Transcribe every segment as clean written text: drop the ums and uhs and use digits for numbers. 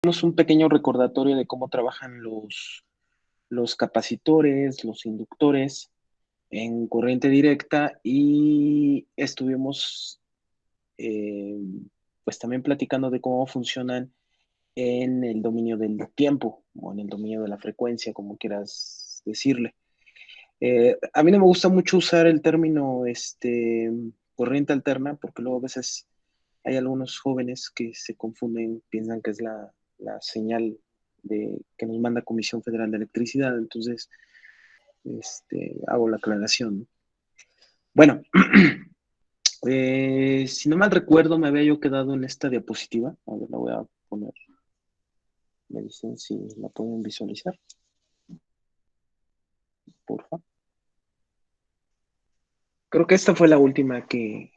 Hacemos un pequeño recordatorio de cómo trabajan los capacitores, los inductores en corriente directa y estuvimos eh, pues también platicando de cómo funcionan en el dominio del tiempo o en el dominio de la frecuencia, como quieras decirle. A mí no me gusta mucho usar el término corriente alterna porque luego a veces hay algunos jóvenes que se confunden, piensan que es la señal que nos manda Comisión Federal de Electricidad, entonces hago la aclaración. Bueno, si no mal recuerdo, me había yo quedado en esta diapositiva. A ver, la voy a poner. Me dicen si la pueden visualizar, por favor. Creo que esta fue la última que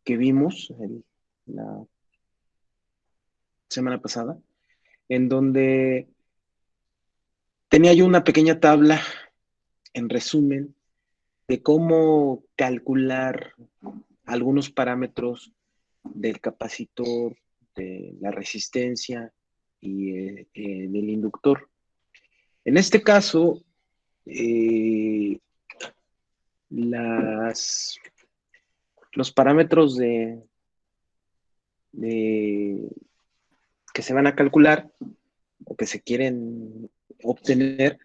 vimos la semana pasada, en donde tenía yo una pequeña tabla, en resumen, de cómo calcular algunos parámetros del capacitor, de la resistencia y del inductor. En este caso, eh, las, los parámetros de, que se van a calcular o que se quieren obtener,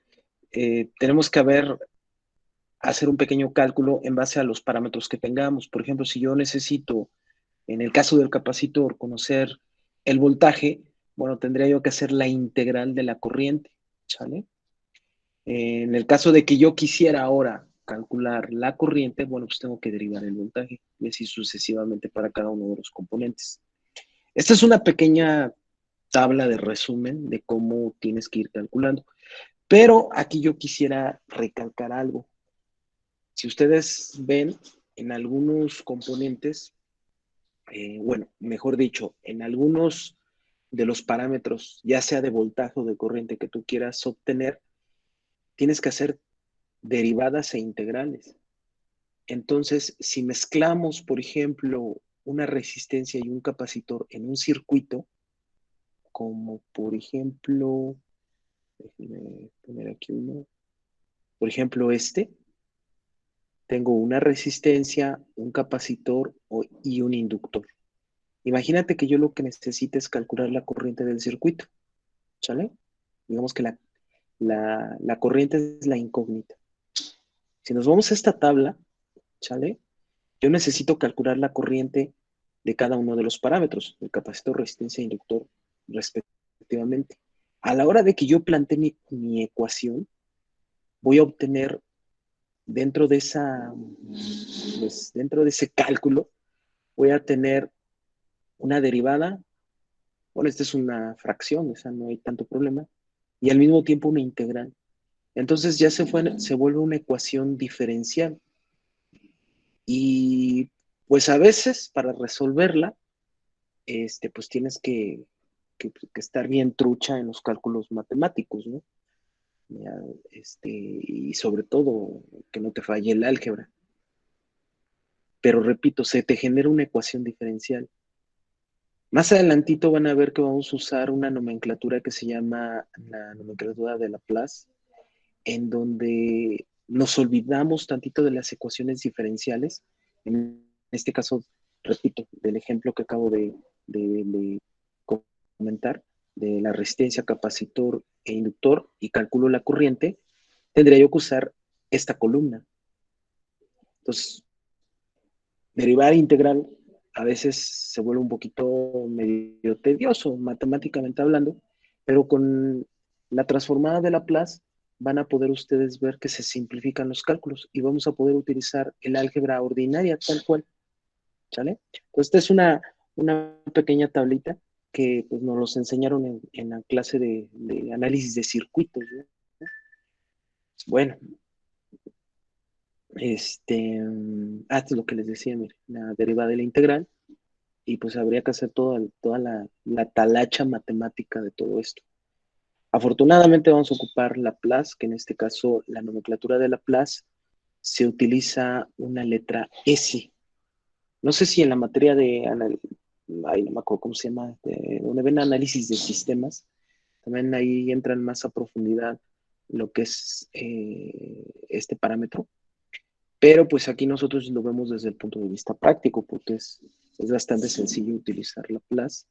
tenemos que hacer un pequeño cálculo en base a los parámetros que tengamos. Por ejemplo, si yo necesito, en el caso del capacitor, conocer el voltaje, bueno, tendría yo que hacer la integral de la corriente, ¿sale? En el caso de que yo quisiera ahora calcular la corriente, bueno, pues tengo que derivar el voltaje y así sucesivamente para cada uno de los componentes. Esta es una pequeña tabla de resumen de cómo tienes que ir calculando. Pero aquí yo quisiera recalcar algo. Si ustedes ven en algunos componentes, bueno, mejor dicho, en algunos de los parámetros, ya sea de voltaje o de corriente que tú quieras obtener, tienes que hacer derivadas e integrales. Entonces, si mezclamos, por ejemplo, una resistencia y un capacitor en un circuito, como por ejemplo, déjenme poner aquí uno, por ejemplo, tengo una resistencia, un capacitor y un inductor. Imagínate que yo lo que necesito es calcular la corriente del circuito, ¿sale? Digamos que la corriente es la incógnita. Si nos vamos a esta tabla, ¿sale? Yo necesito calcular la corriente de cada uno de los parámetros, el capacitor, resistencia e inductor, respectivamente. A la hora de que yo plantee mi ecuación, voy a obtener dentro de dentro de ese cálculo, voy a tener una derivada. Bueno, esta es una fracción, esa no hay tanto problema, y al mismo tiempo una integral. Entonces ya se vuelve una ecuación diferencial. Y pues a veces para resolverla, pues tienes que estar bien trucha en los cálculos matemáticos, ¿no? Ya, y sobre todo que no te falle el álgebra. Pero repito, se te genera una ecuación diferencial. Más adelantito van a ver que vamos a usar una nomenclatura que se llama la nomenclatura de Laplace, en donde nos olvidamos tantito de las ecuaciones diferenciales. En este caso, repito, del ejemplo que acabo de comentar, de la resistencia, capacitor e inductor, y calculo la corriente, tendría yo que usar esta columna. Entonces, derivar integral a veces se vuelve un poquito medio tedioso, matemáticamente hablando, pero con la transformada de Laplace van a poder ustedes ver que se simplifican los cálculos y vamos a poder utilizar el álgebra ordinaria tal cual, ¿sale? Entonces, esta es una pequeña tablita que pues, nos los enseñaron en la clase de análisis de circuitos, ¿no? Bueno, esto es lo que les decía, mire, la derivada de la integral, y pues habría que hacer toda la talacha matemática de todo esto. Afortunadamente vamos a ocupar Laplace, que en este caso la nomenclatura de Laplace se utiliza una letra S. No sé si en la materia ahí no me acuerdo cómo se llama, donde ven análisis de sistemas, también ahí entran más a profundidad lo que es este parámetro. Pero pues aquí nosotros lo vemos desde el punto de vista práctico, porque es bastante sencillo utilizar Laplace.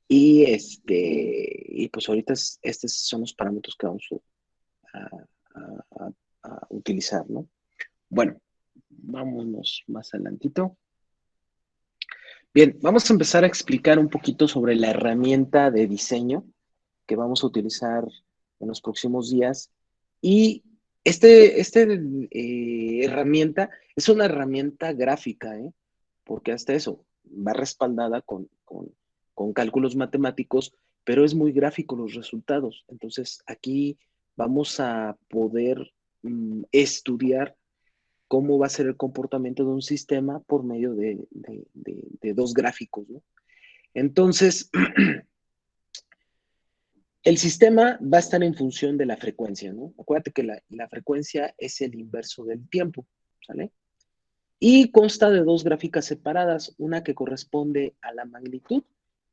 Y pues ahorita estos son los parámetros que vamos a utilizar, ¿no? Bueno, vámonos más adelantito. Bien, vamos a empezar a explicar un poquito sobre la herramienta de diseño que vamos a utilizar en los próximos días. Y herramienta es una herramienta gráfica, ¿eh? Porque hasta eso va respaldada con cálculos matemáticos, pero es muy gráfico los resultados. Entonces, aquí vamos a poder estudiar cómo va a ser el comportamiento de un sistema por medio de dos gráficos, ¿no? Entonces, el sistema va a estar en función de la frecuencia, ¿no? Acuérdate que la frecuencia es el inverso del tiempo, ¿sale? Y consta de dos gráficas separadas, una que corresponde a la magnitud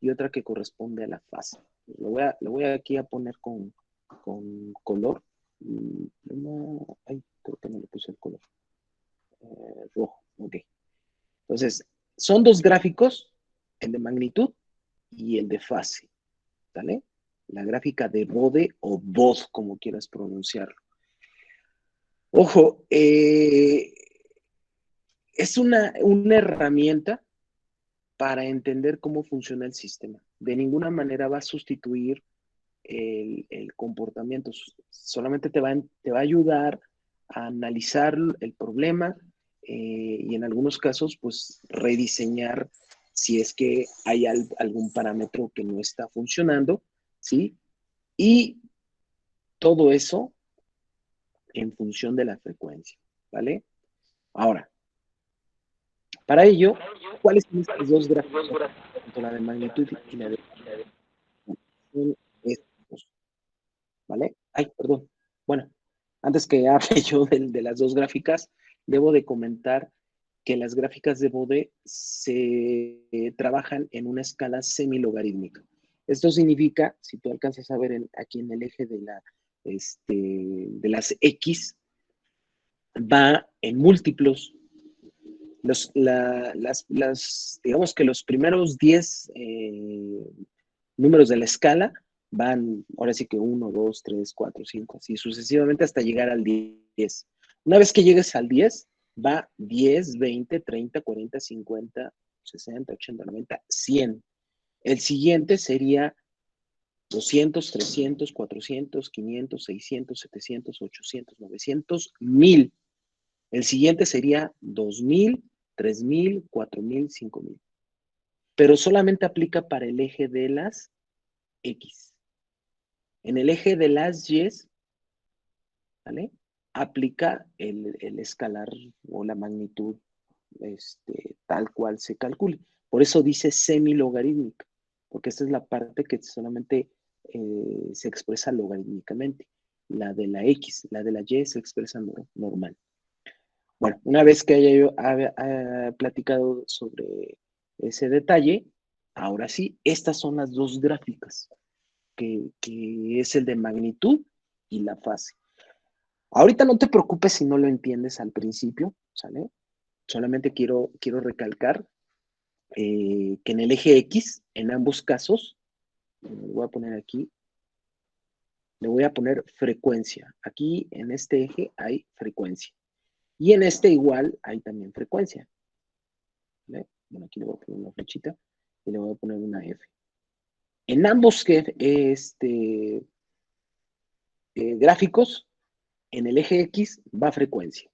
y otra que corresponde a la fase. Lo voy aquí a poner con color. Ay, creo que no le puse el color. Rojo, ok. Entonces, son dos gráficos, el de magnitud y el de fase, ¿vale? La gráfica de Bode o Bode, como quieras pronunciarlo. Ojo, es una herramienta para entender cómo funciona el sistema. De ninguna manera va a sustituir el comportamiento, solamente te va a ayudar a analizar el problema y en algunos casos, pues rediseñar si es que hay algún parámetro que no está funcionando, ¿sí? Y todo eso en función de la frecuencia, ¿vale? Ahora, para ello, ¿cuáles son estas dos gráficas? Tanto la de magnitud y la de... Son estos, ¿vale? Ay, perdón. Bueno, antes que hable yo de las dos gráficas, debo de comentar que las gráficas de Bode se trabajan en una escala semilogarítmica. Esto significa, si tú alcanzas a ver aquí en el eje de las X, va en múltiplos. Digamos que los primeros 10 números de la escala van, ahora sí que 1, 2, 3, 4, 5, así sucesivamente hasta llegar al 10. Una vez que llegues al 10, va 10, 20, 30, 40, 50, 60, 80, 90, 100. El siguiente sería 200, 300, 400, 500, 600, 700, 800, 900, 1000. El siguiente sería 2000, 3000, 4000, 5000. Pero solamente aplica para el eje de las X. En el eje de las Y, ¿vale? Aplica el escalar o la magnitud tal cual se calcule. Por eso dice semilogarítmica, porque esta es la parte que solamente se expresa logarítmicamente. La de la X, la de la Y se expresa normal. Bueno, una vez que haya yo platicado sobre ese detalle, ahora sí, estas son las dos gráficas, que es el de magnitud y la fase. Ahorita no te preocupes si no lo entiendes al principio, ¿sale? Solamente quiero recalcar que en el eje X, en ambos casos, voy a poner aquí, le voy a poner frecuencia. Aquí en este eje hay frecuencia. Y en este igual hay también frecuencia. ¿Vale? Bueno, aquí le voy a poner una flechita y le voy a poner una F. En ambos gráficos, en el eje X va frecuencia.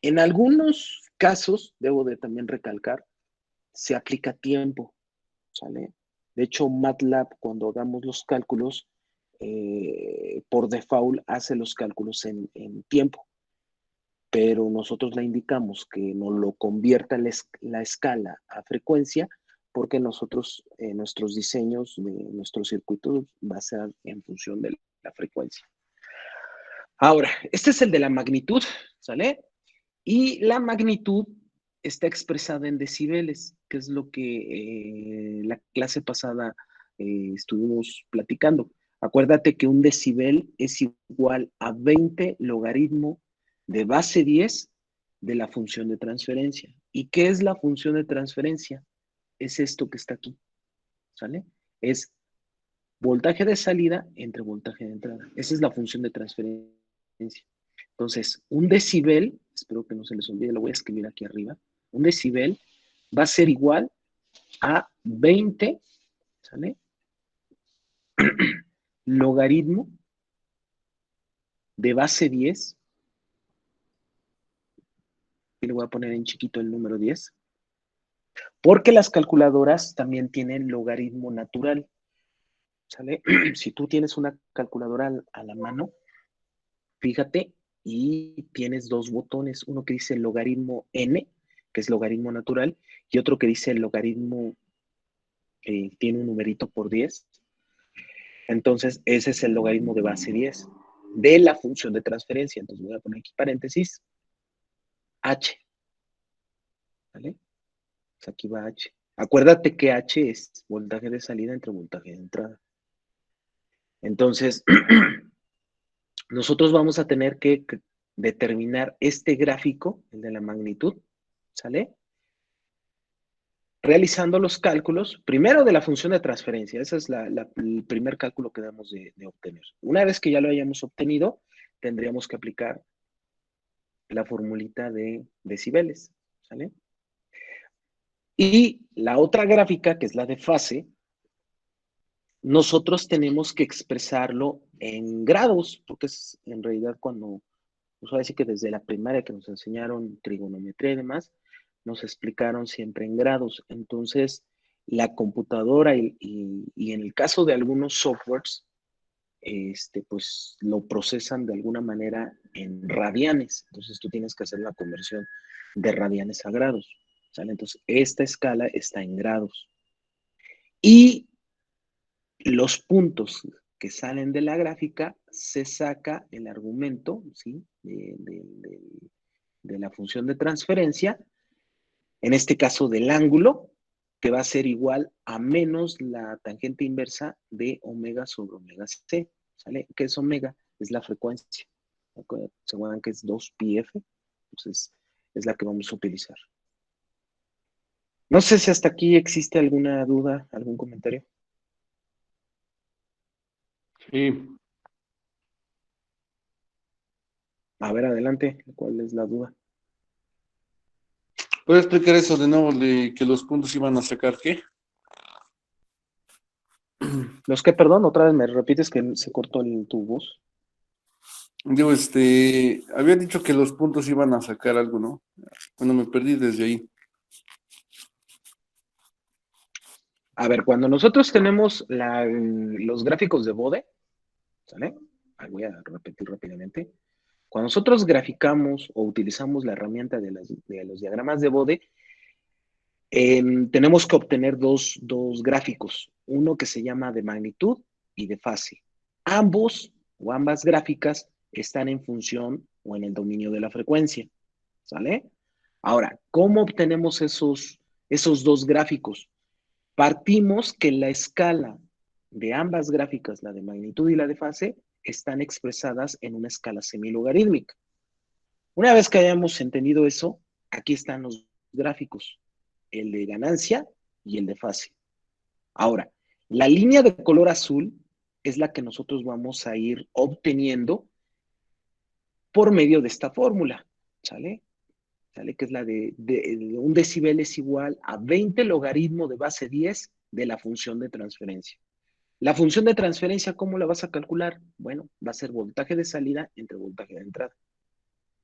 En algunos casos, debo de también recalcar, se aplica tiempo, ¿sale? De hecho, MATLAB, cuando hagamos los cálculos, por default hace los cálculos en tiempo, pero nosotros le indicamos que nos lo convierta la escala a frecuencia, porque nosotros, nuestros diseños de nuestros circuitos va a ser en función de la frecuencia. Ahora, este es el de la magnitud, ¿sale? Y la magnitud está expresada en decibeles. que es lo que la clase pasada estuvimos platicando. Acuérdate que un decibel es igual a 20 logaritmo de base 10 de la función de transferencia. ¿Y qué es la función de transferencia? Es esto que está aquí, ¿sale? Es voltaje de salida entre voltaje de entrada. Esa es la función de transferencia. Entonces, un decibel, espero que no se les olvide, lo voy a escribir aquí arriba, un decibel va a ser igual a 20, ¿sale? Logaritmo de base 10, y le voy a poner en chiquito el número 10, porque las calculadoras también tienen logaritmo natural, ¿sale? Si tú tienes una calculadora a la mano, fíjate, y tienes dos botones, uno que dice logaritmo n, que es logaritmo natural, y otro que dice logaritmo, tiene un numerito por 10. Entonces, ese es el logaritmo de base 10 de la función de transferencia. Entonces, voy a poner aquí paréntesis, h, ¿vale? Pues aquí va h. Acuérdate que h es voltaje de salida entre voltaje de entrada. Entonces, nosotros vamos a tener que determinar este gráfico, el de la magnitud, ¿sale? Realizando los cálculos, primero de la función de transferencia, ese es el primer cálculo que debemos de obtener. Una vez que ya lo hayamos obtenido, tendríamos que aplicar la formulita de decibeles, ¿sale? Y la otra gráfica, que es la de fase, nosotros tenemos que expresarlo en grados, porque es en realidad cuando, pues ahora sí que desde la primaria que nos enseñaron trigonometría y demás, nos explicaron siempre en grados. Entonces, la computadora y en el caso de algunos softwares, pues lo procesan de alguna manera en radianes. Entonces, tú tienes que hacer la conversión de radianes a grados, ¿sale? Entonces, esta escala está en grados. Y los puntos que salen de la gráfica, se saca el argumento, ¿sí? De la función de transferencia, en este caso del ángulo, que va a ser igual a menos la tangente inversa de omega sobre omega c, ¿sale? ¿Qué es omega? Es la frecuencia. ¿Se acuerdan que es 2πf? Entonces, es la que vamos a utilizar. No sé si hasta aquí existe alguna duda, algún comentario. Sí. A ver, adelante, ¿cuál es la duda? ¿Puedes explicar eso de nuevo de que los puntos iban a sacar qué? Los que, perdón, otra vez me repites que se cortó tu voz. Digo, había dicho que los puntos iban a sacar algo, ¿no? Bueno, me perdí desde ahí. A ver, cuando nosotros tenemos los gráficos de Bode, ¿sale? Ahí voy a repetir rápidamente. Cuando nosotros graficamos o utilizamos la herramienta de los diagramas de Bode, tenemos que obtener dos gráficos, uno que se llama de magnitud y de fase. Ambos o ambas gráficas están en función o en el dominio de la frecuencia, ¿sale? Ahora, ¿cómo obtenemos esos dos gráficos? Partimos que la escala de ambas gráficas, la de magnitud y la de fase, están expresadas en una escala semilogarítmica. Una vez que hayamos entendido eso, aquí están los gráficos, el de ganancia y el de fase. Ahora, la línea de color azul es la que nosotros vamos a ir obteniendo por medio de esta fórmula, ¿sale? ¿Sale? Que es la de un decibel es igual a 20 logaritmo de base 10 de la función de transferencia. La función de transferencia, ¿cómo la vas a calcular? Bueno, va a ser voltaje de salida entre voltaje de entrada,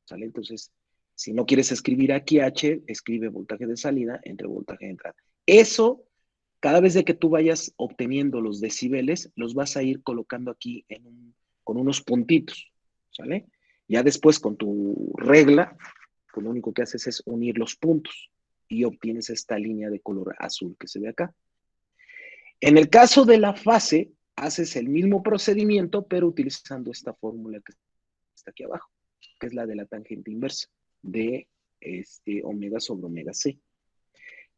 ¿sale? Entonces, si no quieres escribir aquí H, escribe voltaje de salida entre voltaje de entrada. Eso, cada vez de que tú vayas obteniendo los decibeles, los vas a ir colocando aquí con unos puntitos, ¿sale? Ya después con tu regla, pues lo único que haces es unir los puntos y obtienes esta línea de color azul que se ve acá. En el caso de la fase, haces el mismo procedimiento, pero utilizando esta fórmula que está aquí abajo, que es la de la tangente inversa de omega sobre omega c.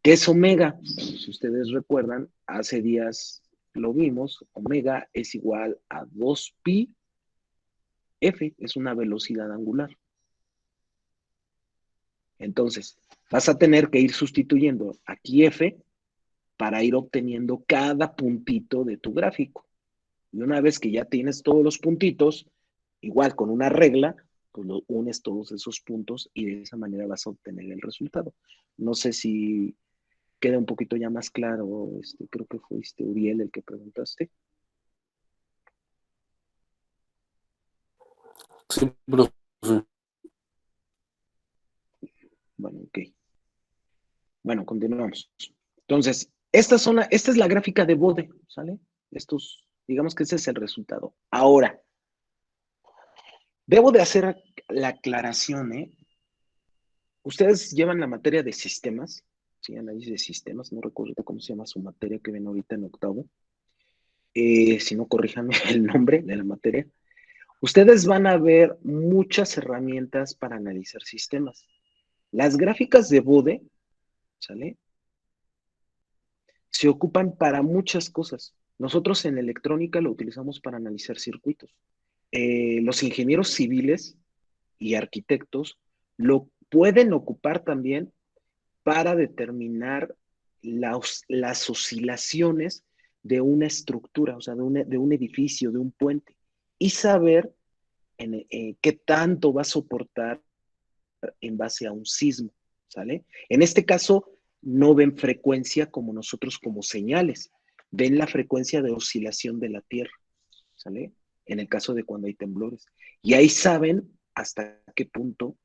¿Qué es omega? Bueno, si ustedes recuerdan, hace días lo vimos, omega es igual a 2pi f, es una velocidad angular. Entonces, vas a tener que ir sustituyendo aquí f para ir obteniendo cada puntito de tu gráfico. Y una vez que ya tienes todos los puntitos, igual con una regla, pues lo unes todos esos puntos y de esa manera vas a obtener el resultado. No sé si queda un poquito ya más claro, creo que fuiste Uriel el que preguntaste. Sí, profe. Bueno, ok. Bueno, continuamos. Entonces, esta es la gráfica de Bode, ¿sale? Digamos que ese es el resultado. Ahora, debo de hacer la aclaración, ¿eh? Ustedes llevan la materia de sistemas, ¿sí? Análisis de sistemas, no recuerdo cómo se llama su materia que ven ahorita en octavo. Si no, corríjanme el nombre de la materia. Ustedes van a ver muchas herramientas para analizar sistemas. Las gráficas de Bode, ¿sale? Se ocupan para muchas cosas. Nosotros en electrónica lo utilizamos para analizar circuitos. Los ingenieros civiles y arquitectos lo pueden ocupar también para determinar las oscilaciones de una estructura, o sea, de un edificio, de un puente, y saber qué tanto va a soportar en base a un sismo, ¿sale? En este caso, no ven frecuencia como nosotros como señales, ven la frecuencia de oscilación de la Tierra, ¿sale? En el caso de cuando hay temblores. Y ahí saben hasta qué punto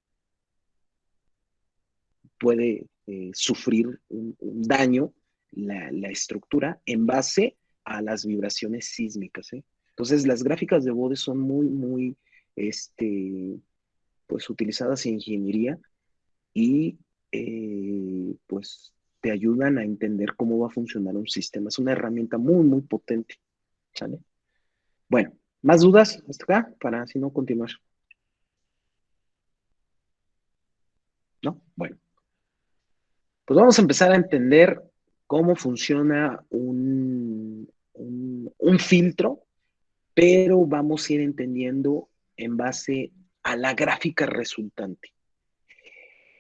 puede sufrir un daño la estructura en base a las vibraciones sísmicas. ¿Eh? Entonces, las gráficas de Bode son muy, pues utilizadas en ingeniería y pues te ayudan a entender cómo va a funcionar un sistema. Es una herramienta muy potente. ¿Sale? Bueno, ¿más dudas hasta acá? Para así no continuar. ¿No? Bueno, pues vamos a empezar a entender cómo funciona un filtro, pero vamos a ir entendiendo en base a la gráfica resultante.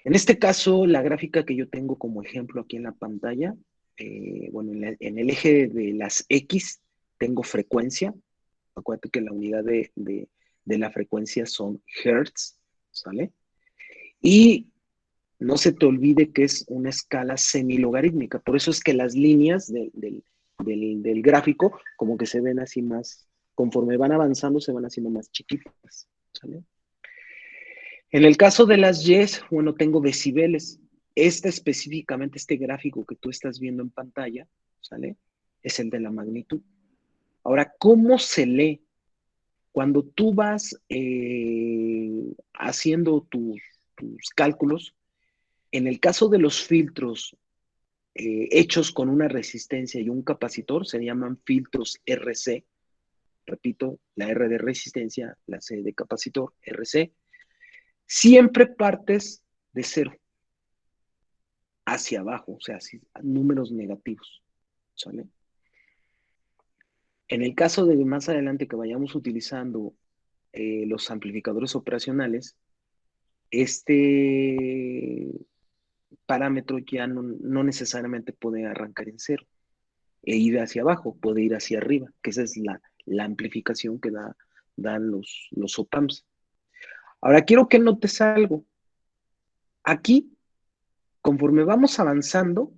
En este caso, la gráfica que yo tengo como ejemplo aquí en la pantalla, bueno, en el eje de las X tengo frecuencia. Acuérdate que la unidad de la frecuencia son hertz, ¿sale? Y no se te olvide que es una escala semilogarítmica. Por eso es que las líneas del gráfico como que se ven así más, conforme van avanzando, se van haciendo más chiquitas, ¿sale? En el caso de las Y's, bueno, tengo decibeles. Específicamente, este gráfico que tú estás viendo en pantalla, ¿sale? Es el de la magnitud. Ahora, ¿cómo se lee? Cuando tú vas haciendo tus cálculos, en el caso de los filtros hechos con una resistencia y un capacitor, se llaman filtros RC. Repito, la R de resistencia, la C de capacitor, RC. Siempre partes de cero hacia abajo, o sea, números negativos, ¿sale? En el caso de más adelante que vayamos utilizando los amplificadores operacionales, este parámetro ya no necesariamente puede arrancar en cero e ir hacia abajo, puede ir hacia arriba, que esa es la amplificación que dan los op-amps. Ahora quiero que notes algo. Aquí, conforme vamos avanzando,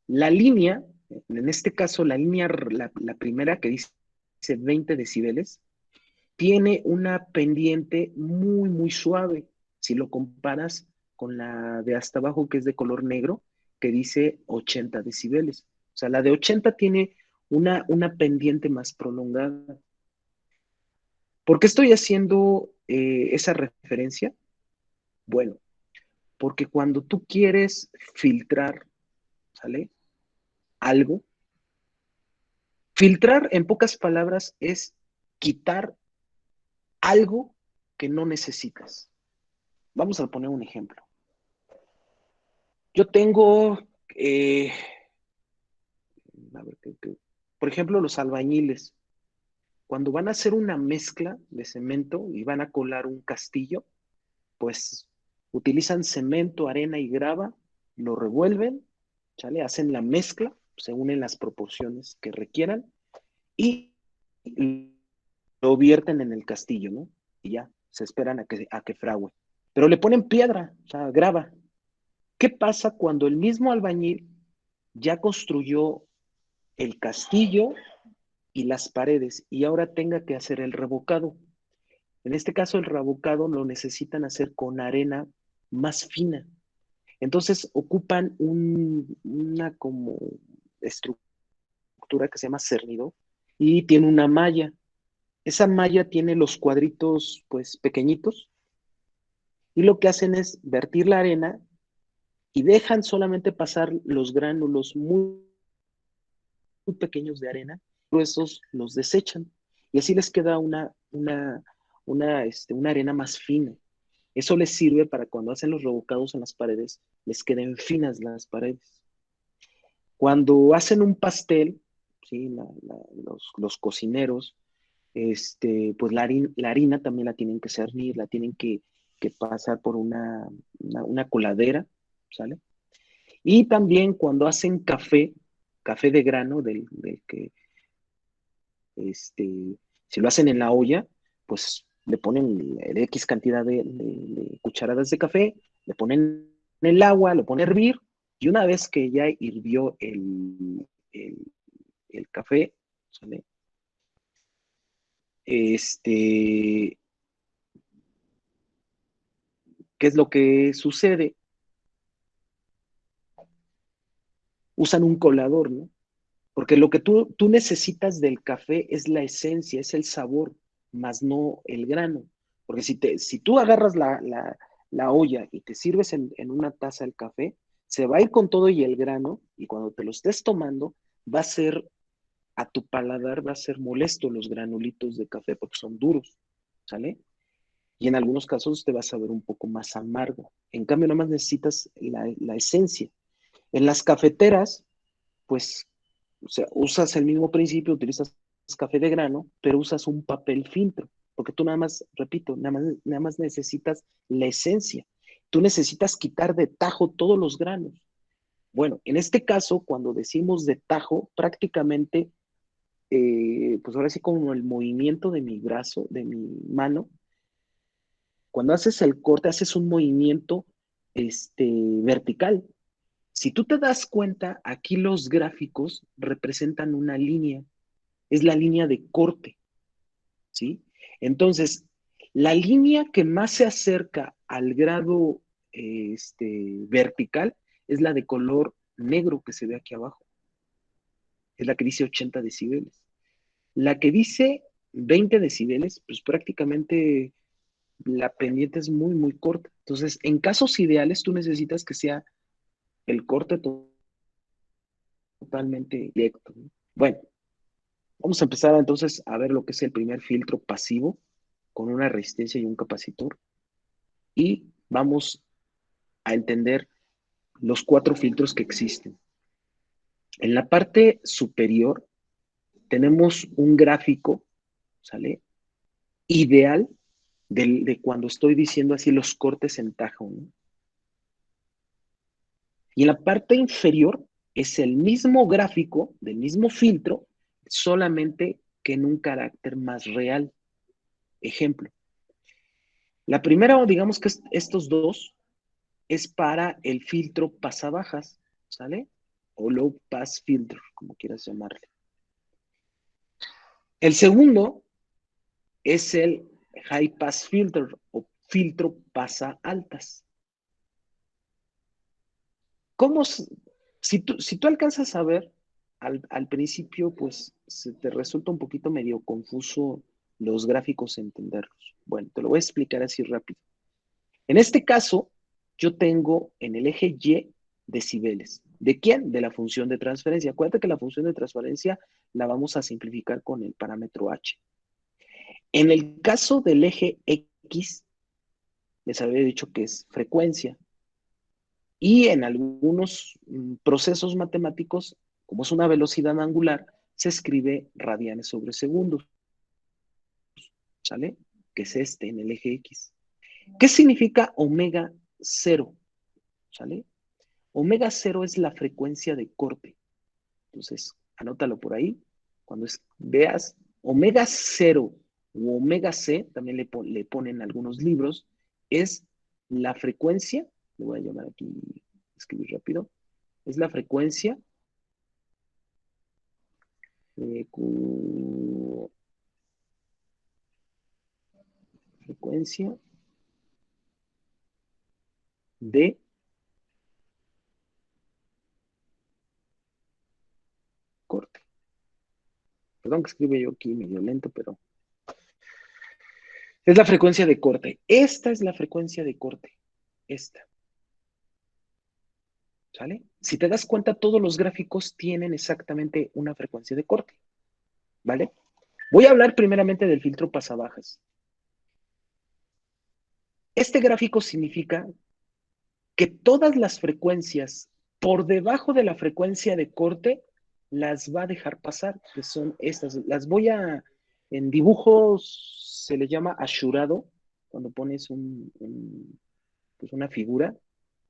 la línea, en este caso la línea, la primera que dice 20 decibeles, tiene una pendiente muy suave. Si lo comparas con la de hasta abajo, que es de color negro, que dice 80 decibeles. O sea, la de 80 tiene una pendiente más prolongada. ¿Por qué estoy haciendo esa referencia? Bueno, porque cuando tú quieres filtrar, ¿sale? Algo, filtrar en pocas palabras es quitar algo que no necesitas. Vamos a poner un ejemplo. Yo tengo, a ver, por ejemplo, los albañiles, cuando van a hacer una mezcla de cemento y van a colar un castillo, pues utilizan cemento, arena y grava, lo revuelven, ¿sale? Hacen la mezcla, se unen las proporciones que requieran y lo vierten en el castillo, ¿no? Y ya, se esperan a que fragüe. Pero le ponen piedra, o sea, grava. ¿Qué pasa cuando el mismo albañil ya construyó el castillo y las paredes y ahora tenga que hacer el revocado? En este caso, el revocado lo necesitan hacer con arena más fina. Entonces ocupan una como estructura que se llama cernido y tiene una malla. Esa malla tiene los cuadritos pues pequeñitos y lo que hacen es vertir la arena y dejan solamente pasar los gránulos muy, muy pequeños de arena, gruesos los desechan y así les queda una arena más fina. Eso les sirve para cuando hacen los revocados en las paredes, les queden finas las paredes. Cuando hacen un pastel, ¿sí? Los cocineros, pues la harina también la tienen que cernir, la tienen que pasar por una coladera, ¿sale? Y también cuando hacen café de grano, del que, si lo hacen en la olla, pues le ponen X cantidad de cucharadas de café, le ponen el agua, lo ponen a hervir, y una vez que ya hirvió el, el café, ¿sale? ¿Qué es lo que sucede? Usan un colador, ¿no? Porque lo que tú necesitas del café es la esencia, es el sabor, más no el grano. Porque si tú agarras la olla y te sirves en una taza el café, se va a ir con todo y el grano, y cuando te lo estés tomando, va a ser, a tu paladar, va a ser molesto los granulitos de café porque son duros, ¿sale? Y en algunos casos te vas a ver un poco más amargo. En cambio, nada más necesitas la esencia. En las cafeteras, pues, o sea, usas el mismo principio, utilizas café de grano, pero usas un papel filtro, porque tú nada más, repito, nada más necesitas la esencia. Tú necesitas quitar de tajo todos los granos. Bueno, en este caso, cuando decimos de tajo, prácticamente, pues ahora sí como el movimiento de mi brazo, de mi mano, cuando haces el corte, haces un movimiento vertical. Si tú te das cuenta, aquí los gráficos representan una línea, es la línea de corte, ¿sí? Entonces, la línea que más se acerca al grado vertical es la de color negro que se ve aquí abajo, es la que dice 80 decibeles. La que dice 20 decibeles, pues prácticamente la pendiente es muy, muy corta. Entonces, en casos ideales, tú necesitas que sea el corte totalmente directo, ¿no? Bueno, vamos a empezar entonces a ver lo que es el primer filtro pasivo con una resistencia y un capacitor y vamos a entender los 4 filtros que existen. En la parte superior tenemos un gráfico, ¿sale? Ideal de cuando estoy diciendo así los cortes en tajo, ¿no? Y en la parte inferior es el mismo gráfico del mismo filtro, solamente que en un carácter más real. Ejemplo, la primera, digamos que estos dos, es para el filtro pasabajas, ¿sale? O low pass filter, como quieras llamarle. El segundo es el high pass filter o filtro pasa altas. ¿Cómo? Si tú alcanzas a ver, al principio, pues se te resulta un poquito medio confuso los gráficos entenderlos. Bueno, te lo voy a explicar así rápido. En este caso, yo tengo en el eje Y decibeles. ¿De quién? De la función de transferencia. Acuérdate que la función de transferencia la vamos a simplificar con el parámetro H. En el caso del eje X, les había dicho que es frecuencia. Y en algunos procesos matemáticos, como es una velocidad angular, se escribe radianes sobre segundos, ¿sale? Que es este en el eje X. ¿Qué significa omega cero? ¿Sale? Omega cero es la frecuencia de corte. Entonces, anótalo por ahí. Cuando veas omega cero o omega C, también le ponen algunos libros, es la frecuencia, le voy a llamar aquí, escribir rápido, es la frecuencia frecuencia de corte. Perdón que escribe yo aquí medio lento, pero es la frecuencia de corte. Esta es la frecuencia de corte. Esta. ¿Sale? Si te das cuenta, todos los gráficos tienen exactamente una frecuencia de corte. ¿Vale? Voy a hablar primeramente del filtro pasabajas. Este gráfico significa que todas las frecuencias por debajo de la frecuencia de corte las va a dejar pasar, que son estas. Las voy a, en dibujos se le llama ashurado, cuando pones pues una figura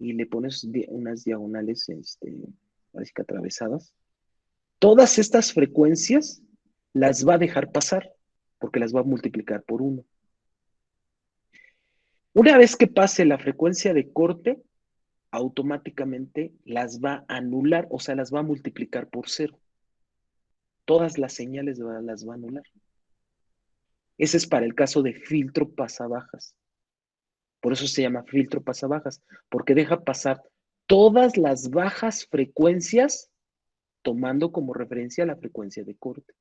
y le pones unas diagonales así que atravesadas. Todas estas frecuencias las va a dejar pasar, porque las va a multiplicar por 1. Una vez que pase la frecuencia de corte, automáticamente las va a anular, o sea, las va a multiplicar por 0. Todas las señales las va a anular. Ese es para el caso de filtro pasabajas. Por eso se llama filtro pasabajas, porque deja pasar todas las bajas frecuencias tomando como referencia la frecuencia de corte.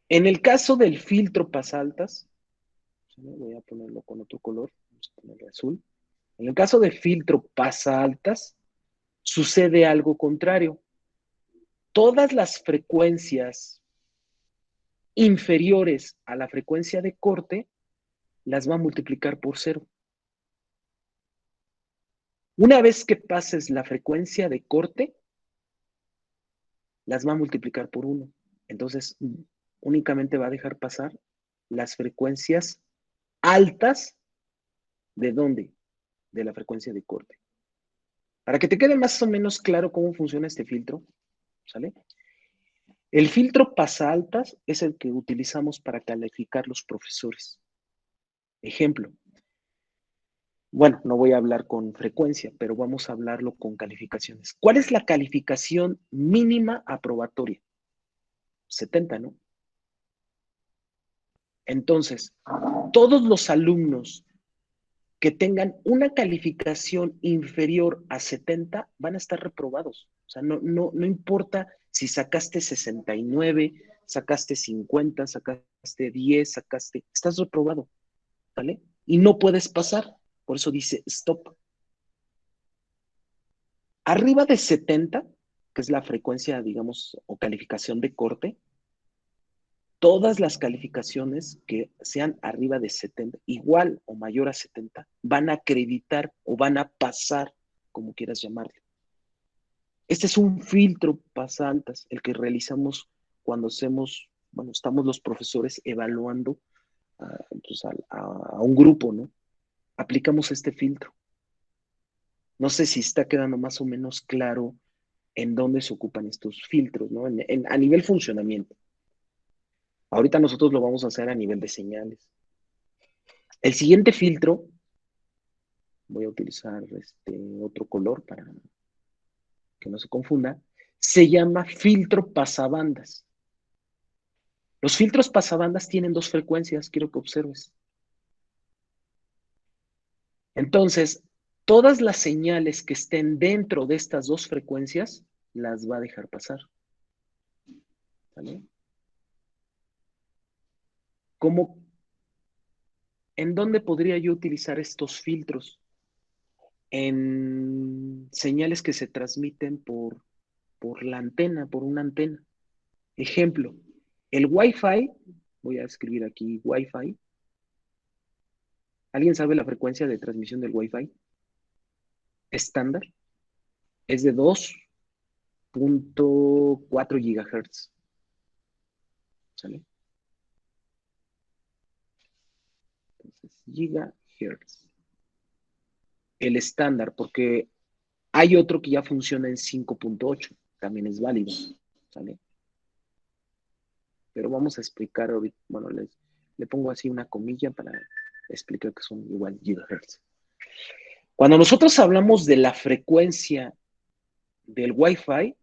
En el caso del filtro pasaltas, voy a ponerlo con otro color, vamos a ponerle azul. En el caso de filtro pasaltas, sucede algo contrario. Todas las frecuencias inferiores a la frecuencia de corte las va a multiplicar por 0. Una vez que pases la frecuencia de corte, las va a multiplicar por 1. Entonces, únicamente va a dejar pasar las frecuencias altas. ¿De dónde? De la frecuencia de corte. Para que te quede más o menos claro cómo funciona este filtro, ¿sale? El filtro pasa-altas es el que utilizamos para calificar los profesores. Ejemplo. Bueno, no voy a hablar con frecuencia, pero vamos a hablarlo con calificaciones. ¿Cuál es la calificación mínima aprobatoria? 70, ¿no? Entonces, todos los alumnos que tengan una calificación inferior a 70 van a estar reprobados. O sea, no importa si sacaste 69, sacaste 50, sacaste 10, estás reprobado, ¿vale? Y no puedes pasar. Por eso dice stop. Arriba de 70, que es la frecuencia, digamos, o calificación de corte, todas las calificaciones que sean arriba de 70, igual o mayor a 70, van a acreditar o van a pasar, como quieras llamarle. Este es un filtro pasantes, el que realizamos cuando estamos los profesores evaluando pues a un grupo, ¿no? Aplicamos este filtro. No sé si está quedando más o menos claro en dónde se ocupan estos filtros, ¿no? A nivel funcionamiento. Ahorita nosotros lo vamos a hacer a nivel de señales. El siguiente filtro, voy a utilizar otro color para que no se confunda, se llama filtro pasabandas. Los filtros pasabandas tienen 2 frecuencias, quiero que observes. Entonces, todas las señales que estén dentro de estas 2 frecuencias, las va a dejar pasar. ¿Vale? ¿En dónde podría yo utilizar estos filtros? En señales que se transmiten por la antena, por una antena. Ejemplo, el Wi-Fi, voy a escribir aquí Wi-Fi. ¿Alguien sabe la frecuencia de transmisión del Wi-Fi? estándar es de 2.4 gigahertz. ¿Sale? Entonces, gigahertz. El estándar, porque hay otro que ya funciona en 5.8, también es válido. ¿Sale? Pero vamos a explicar ahorita, bueno, le pongo así una comilla para explicar que son igual gigahertz. Cuando nosotros hablamos de la frecuencia del Wi-Fi,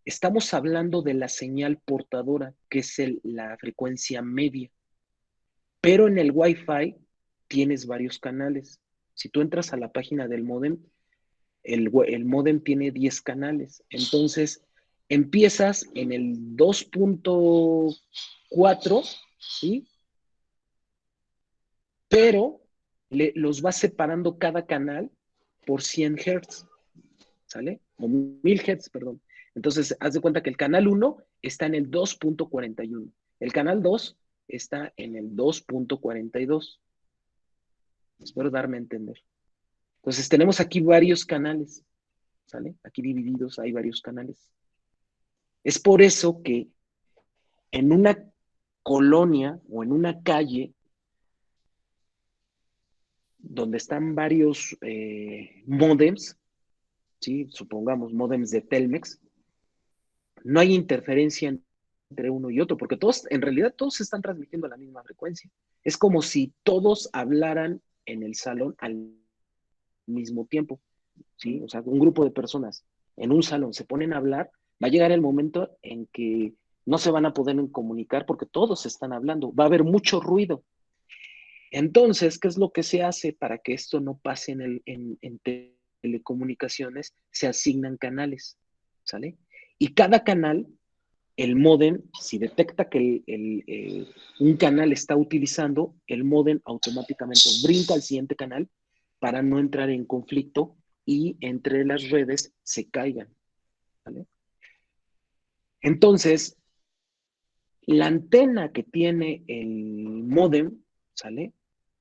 estamos hablando de la señal portadora, que es la frecuencia media. Pero en el Wi-Fi tienes varios canales. Si tú entras a la página del módem, el módem tiene 10 canales. Entonces, empiezas en el 2.4, ¿sí? Pero los vas separando cada canal por 100 Hz, ¿sale? O 1000 Hz, perdón. Entonces, haz de cuenta que el canal 1 está en el 2.41. El canal 2 está en el 2.42. Espero darme a entender. Entonces, tenemos aquí varios canales, ¿sale? Aquí divididos hay varios canales. Es por eso que en una colonia o en una calle donde están varios modems, ¿sí? Supongamos modems de Telmex, no hay interferencia entre uno y otro, porque todos, en realidad todos están transmitiendo a la misma frecuencia. Es como si todos hablaran en el salón al mismo tiempo, ¿sí? O sea, un grupo de personas en un salón se ponen a hablar, va a llegar el momento en que no se van a poder comunicar porque todos están hablando, va a haber mucho ruido. Entonces, ¿qué es lo que se hace para que esto no pase en telecomunicaciones? Se asignan canales, ¿sale? Y cada canal, el módem, si detecta que un canal está utilizando, el módem automáticamente brinca al siguiente canal para no entrar en conflicto y entre las redes se caigan, ¿vale? Entonces, la antena que tiene el módem, ¿sale?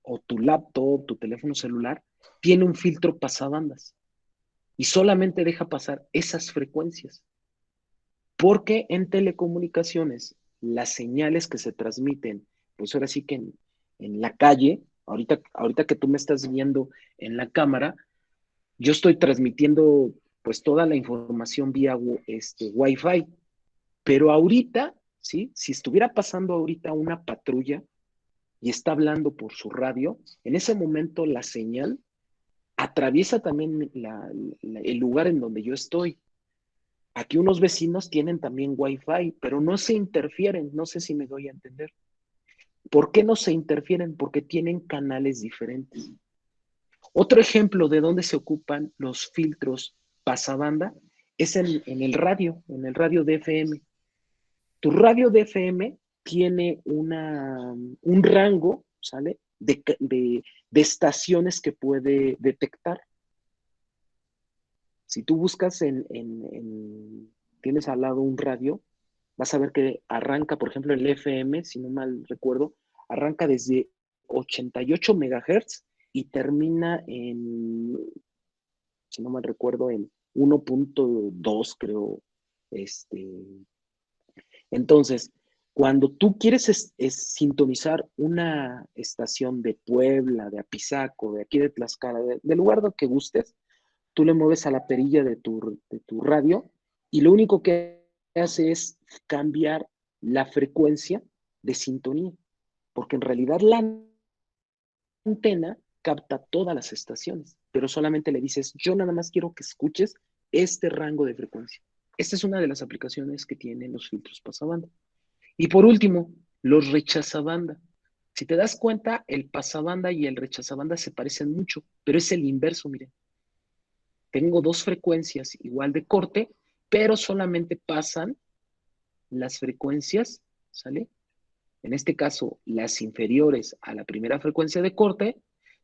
O tu laptop, tu teléfono celular, tiene un filtro pasabandas y solamente deja pasar esas frecuencias. Porque en telecomunicaciones, las señales que se transmiten, pues ahora sí que en la calle, ahorita que tú me estás viendo en la cámara, yo estoy transmitiendo pues toda la información vía Wi-Fi, pero ahorita, ¿sí? Si estuviera pasando ahorita una patrulla y está hablando por su radio, en ese momento la señal atraviesa también el lugar en donde yo estoy. Aquí unos vecinos tienen también Wi-Fi, pero no se interfieren, no sé si me doy a entender. ¿Por qué no se interfieren? Porque tienen canales diferentes. Otro ejemplo de dónde se ocupan los filtros pasabanda es en el radio de FM. Tu radio de FM tiene un rango, ¿sale? De estaciones que puede detectar. Si tú buscas tienes al lado un radio, vas a ver que arranca, por ejemplo, el FM, si no mal recuerdo, arranca desde 88 megahertz y termina si no mal recuerdo, en 1.2, creo. Este, entonces, cuando tú quieres sintonizar una estación de Puebla, de Apizaco, de aquí de Tlaxcala, del lugar que gustes, tú le mueves a la perilla de tu radio y lo único que hace es cambiar la frecuencia de sintonía, porque en realidad la antena capta todas las estaciones, pero solamente le dices, yo nada más quiero que escuches este rango de frecuencia. Esta es una de las aplicaciones que tienen los filtros pasabanda. Y por último, los rechazabanda. Si te das cuenta, el pasabanda y el rechazabanda se parecen mucho, pero es el inverso, miren. Tengo dos frecuencias igual de corte, pero solamente pasan las frecuencias, ¿sale? En este caso, las inferiores a la primera frecuencia de corte,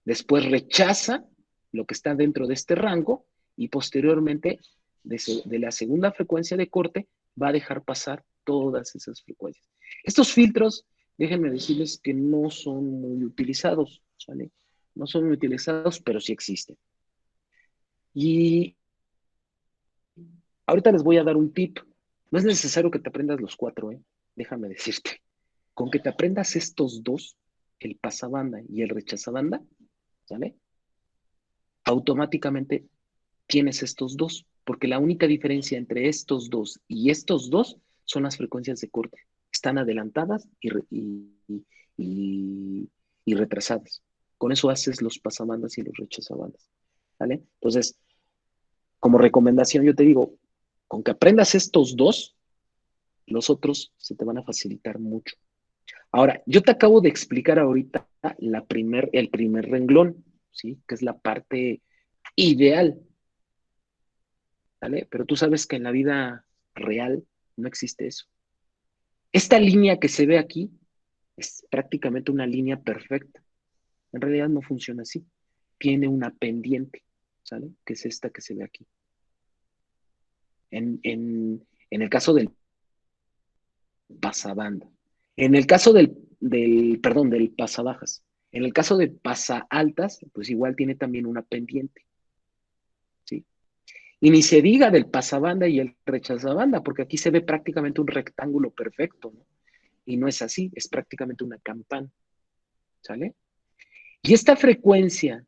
después rechaza lo que está dentro de este rango y posteriormente de la segunda frecuencia de corte va a dejar pasar todas esas frecuencias. Estos filtros, déjenme decirles que no son muy utilizados, ¿sale? No son muy utilizados, pero sí existen. Y ahorita les voy a dar un tip. No es necesario que te aprendas los cuatro, ¿eh? Déjame decirte. Con que te aprendas estos dos, el pasabanda y el rechazabanda, ¿sale? Automáticamente tienes estos dos, porque la única diferencia entre estos dos y estos dos son las frecuencias de corte. Están adelantadas y retrasadas. Con eso haces los pasabandas y los rechazabandas, ¿vale? Entonces, como recomendación, yo te digo, con que aprendas estos dos, los otros se te van a facilitar mucho. Ahora, yo te acabo de explicar ahorita el primer renglón, ¿sí? Que es la parte ideal, ¿vale? Pero tú sabes que en la vida real no existe eso. Esta línea que se ve aquí es prácticamente una línea perfecta. En realidad no funciona así. Tiene una pendiente, ¿sale? Que es esta que se ve aquí. En el caso del pasabanda. En el caso perdón, del pasabajas. En el caso de pasa altas, pues igual tiene también una pendiente, ¿sí? Y ni se diga del pasabanda y el rechazabanda, porque aquí se ve prácticamente un rectángulo perfecto, ¿no? Y no es así, es prácticamente una campana, ¿sale? Y esta frecuencia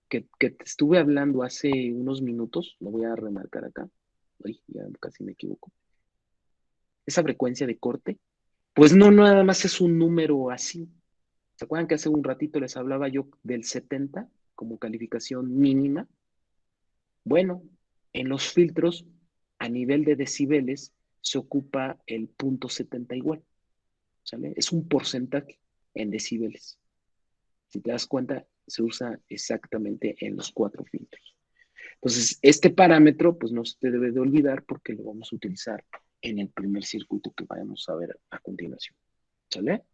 que te estuve hablando hace unos minutos, lo voy a remarcar acá, uy, ya casi me equivoco, esa frecuencia de corte, pues no nada más es un número así. ¿Se acuerdan que hace un ratito les hablaba yo del 70 como calificación mínima? Bueno, en los filtros, a nivel de decibeles, se ocupa el punto 70 igual, ¿sale? Es un porcentaje en decibeles. Si te das cuenta, se usa exactamente en los cuatro filtros. Entonces, este parámetro, pues no se te debe de olvidar porque lo vamos a utilizar en el primer circuito que vayamos a ver a continuación, ¿sale?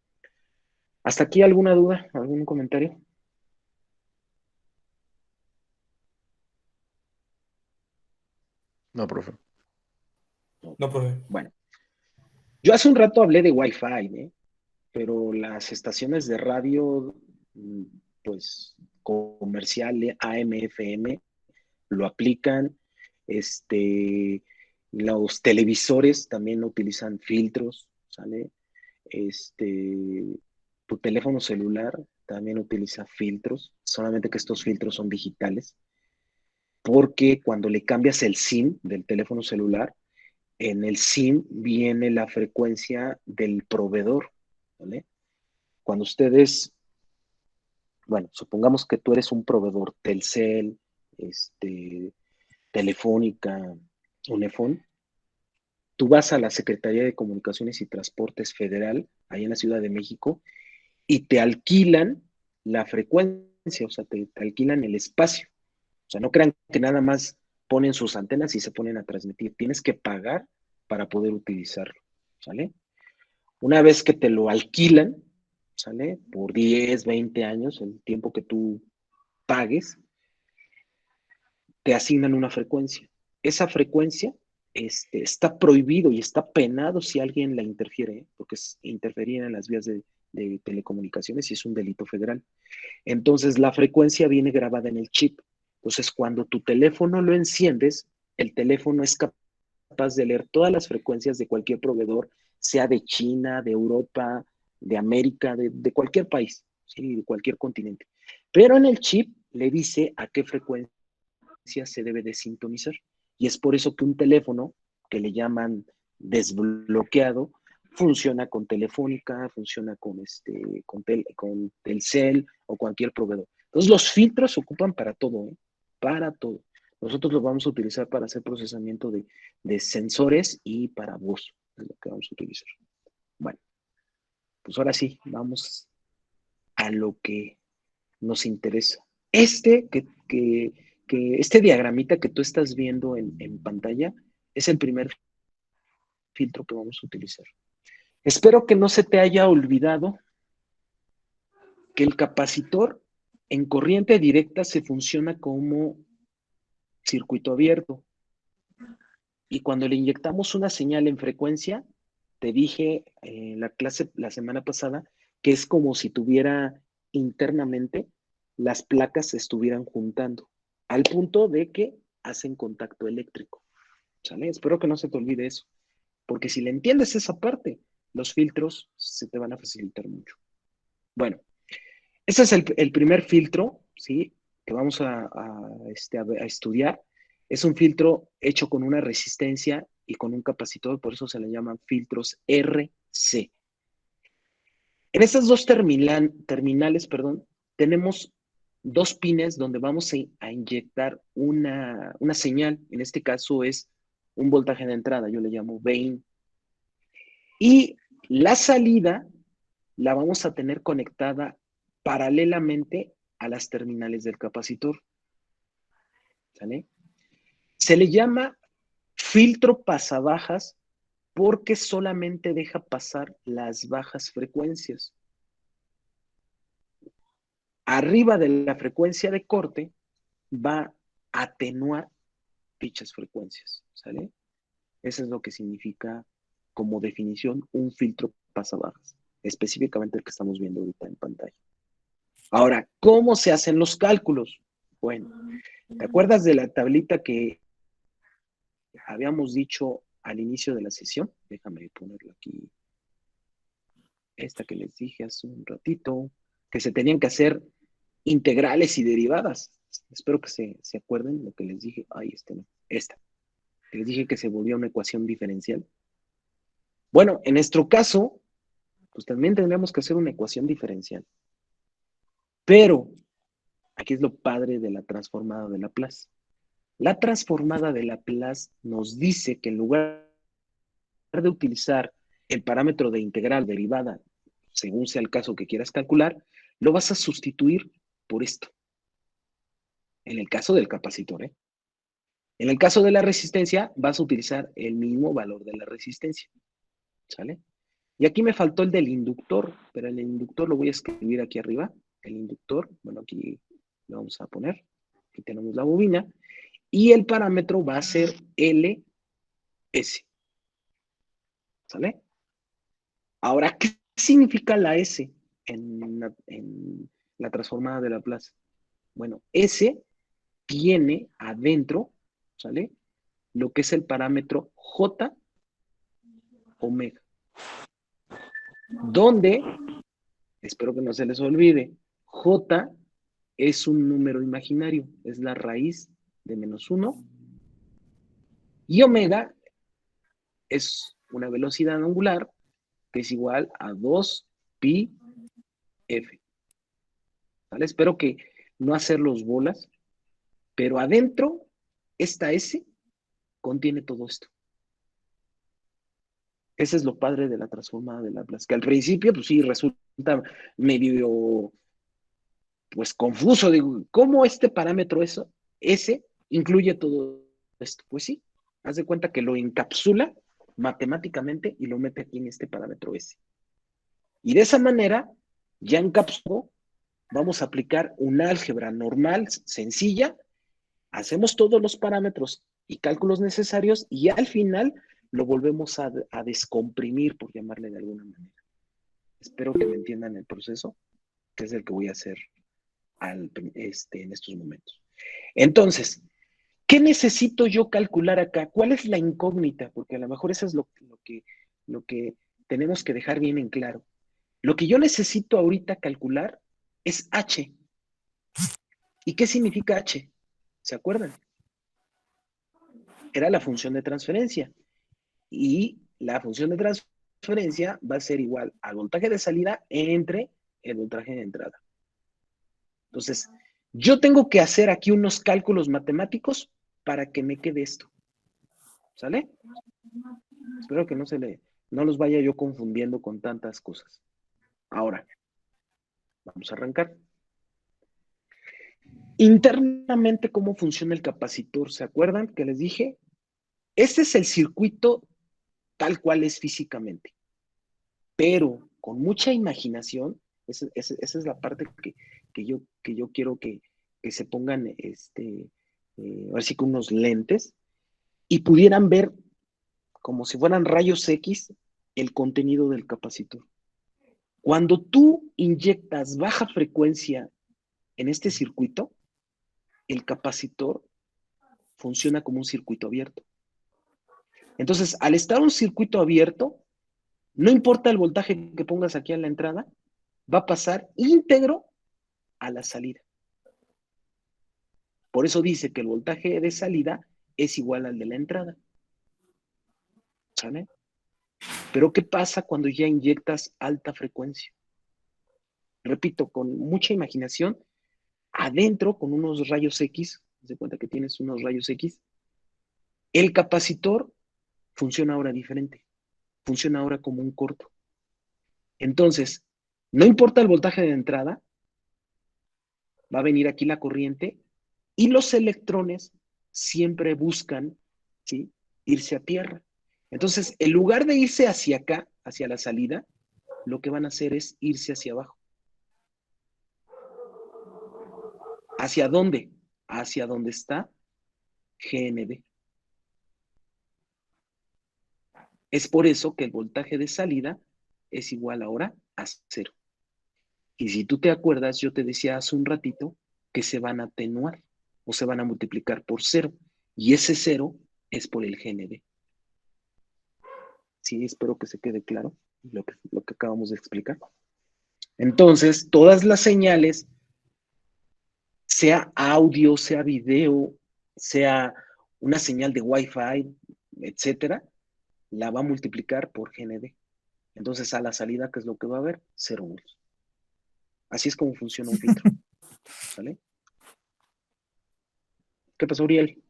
¿Hasta aquí alguna duda, algún comentario? No, profe. No, profe. Bueno, yo hace un rato hablé de Wi-Fi, ¿eh? Pero las estaciones de radio, mm, pues comercial, AM, FM, lo aplican. Este, los televisores también utilizan filtros, ¿sale? Este, tu teléfono celular también utiliza filtros, solamente que estos filtros son digitales, porque cuando le cambias el SIM del teléfono celular, en el SIM viene la frecuencia del proveedor, ¿vale? Cuando ustedes, bueno, supongamos que tú eres un proveedor Telcel, Telefónica, Unifón, tú vas a la Secretaría de Comunicaciones y Transportes Federal, ahí en la Ciudad de México, y te alquilan la frecuencia, o sea, te alquilan el espacio. O sea, no crean que nada más ponen sus antenas y se ponen a transmitir. Tienes que pagar para poder utilizarlo, ¿sale? Una vez que te lo alquilan, ¿sale? Por 10, 20 años, el tiempo que tú pagues, te asignan una frecuencia. Esa frecuencia está prohibido y está penado si alguien la interfiere, ¿eh? Porque es interferir en las vías de telecomunicaciones y es un delito federal. Entonces, la frecuencia viene grabada en el chip. Entonces, cuando tu teléfono lo enciendes, el teléfono es capaz de leer todas las frecuencias de cualquier proveedor, sea de China, de Europa, de América, de cualquier país, ¿sí? De cualquier continente. Pero en el chip le dice a qué frecuencia se debe de sintonizar. Y es por eso que un teléfono que le llaman desbloqueado funciona con Telefónica, funciona con Telcel o cualquier proveedor. Entonces los filtros se ocupan para todo, ¿eh? Para todo. Nosotros los vamos a utilizar para hacer procesamiento de sensores y para voz, es lo que vamos a utilizar. Bueno, pues ahora sí, vamos a lo que nos interesa. Este diagramita que tú estás viendo en pantalla es el primer filtro que vamos a utilizar. Espero que no se te haya olvidado que el capacitor en corriente directa se funciona como circuito abierto. Y cuando le inyectamos una señal en frecuencia, te dije en la clase la semana pasada que es como si tuviera internamente las placas se estuvieran juntando, al punto de que hacen contacto eléctrico. ¿Sale? Espero que no se te olvide eso, porque si le entiendes esa parte, los filtros se te van a facilitar mucho. Bueno, ese es el primer filtro, ¿sí? Que vamos a estudiar. Es un filtro hecho con una resistencia y con un capacitor, por eso se le llaman filtros RC. En estas dos terminales, tenemos dos pines donde vamos a inyectar una señal. En este caso es un voltaje de entrada, yo le llamo Vin. Y la salida la vamos a tener conectada paralelamente a las terminales del capacitor. ¿Sale? Se le llama filtro pasabajas porque solamente deja pasar las bajas frecuencias. Arriba de la frecuencia de corte va a atenuar dichas frecuencias. ¿Sale? Eso es lo que significa como definición un filtro pasabajas, específicamente el que estamos viendo ahorita en pantalla. Ahora, ¿cómo se hacen los cálculos? Bueno, ¿te acuerdas de la tablita que habíamos dicho al inicio de la sesión? Déjame ponerlo aquí. Esta que les dije hace un ratito, que se tenían que hacer integrales y derivadas. Espero que se acuerden lo que les dije. Ay, no. Esta. Les dije que se volvió una ecuación diferencial. Bueno, en nuestro caso, pues también tendríamos que hacer una ecuación diferencial. Pero, aquí es lo padre de la transformada de Laplace. La transformada de Laplace nos dice que en lugar de utilizar el parámetro de integral derivada, según sea el caso que quieras calcular, lo vas a sustituir por esto. En el caso del capacitor, ¿eh? En el caso de la resistencia, vas a utilizar el mismo valor de la resistencia. ¿Sale? Y aquí me faltó el del inductor, pero el inductor lo voy a escribir aquí arriba. El inductor, bueno, aquí lo vamos a poner. Aquí tenemos la bobina. Y el parámetro va a ser LS. ¿Sale? Ahora, ¿qué significa la S en la transformada de Laplace? Bueno, S tiene adentro, ¿sale? Lo que es el parámetro J omega. Donde, espero que no se les olvide, J es un número imaginario, es la raíz de -1. Y omega es una velocidad angular que es igual a 2pi f. ¿Vale? Espero que no hacerlos bolas, pero adentro, esta S contiene todo esto. Ese es lo padre de la transformada de Laplace, que al principio, pues sí, resulta medio, pues confuso. Digo, ¿cómo este parámetro S incluye todo esto? Pues sí, haz de cuenta que lo encapsula matemáticamente y lo mete aquí en este parámetro S. Y de esa manera, ya encapsulado, vamos a aplicar una álgebra normal, sencilla, hacemos todos los parámetros y cálculos necesarios y al final lo volvemos a descomprimir, por llamarle de alguna manera. Espero que me entiendan el proceso, que es el que voy a hacer en estos momentos. Entonces, ¿qué necesito yo calcular acá? ¿Cuál es la incógnita? Porque a lo mejor eso es lo que tenemos que dejar bien en claro. Lo que yo necesito ahorita calcular es H. ¿Y qué significa H? ¿Se acuerdan? Era la función de transferencia. Y la función de transferencia va a ser igual al voltaje de salida entre el voltaje de entrada. Entonces, yo tengo que hacer aquí unos cálculos matemáticos para que me quede esto. ¿Sale? Espero que no los vaya yo confundiendo con tantas cosas. Ahora, vamos a arrancar. Internamente, ¿cómo funciona el capacitor? ¿Se acuerdan que les dije? Este es el circuito tal cual es físicamente, pero con mucha imaginación, esa es la parte que yo quiero que se pongan, ahora sí con unos lentes, y pudieran ver como si fueran rayos X el contenido del capacitor. Cuando tú inyectas baja frecuencia en este circuito, el capacitor funciona como un circuito abierto. Entonces, al estar un circuito abierto, no importa el voltaje que pongas aquí en la entrada, va a pasar íntegro a la salida. Por eso dice que el voltaje de salida es igual al de la entrada. ¿Sale? Pero ¿qué pasa cuando ya inyectas alta frecuencia? Repito, con mucha imaginación, adentro con unos rayos X, se cuenta que tienes unos rayos X, el capacitor funciona ahora diferente, funciona ahora como un corto. Entonces, no importa el voltaje de entrada, va a venir aquí la corriente y los electrones siempre buscan, ¿sí?, irse a tierra. Entonces, en lugar de irse hacia acá, hacia la salida, lo que van a hacer es irse hacia abajo. ¿Hacia dónde? Hacia donde está GND. Es por eso que el voltaje de salida es igual ahora a 0. Y si tú te acuerdas, yo te decía hace un ratito que se van a atenuar o se van a multiplicar por 0. Y ese 0 es por el GND. Sí, espero que se quede claro lo que acabamos de explicar. Entonces, todas las señales, sea audio, sea video, sea una señal de Wi-Fi, etcétera, la va a multiplicar por GND. Entonces, a la salida, ¿qué es lo que va a haber? 0 volts. Así es como funciona un filtro. ¿Sale? ¿Qué pasó, Uriel?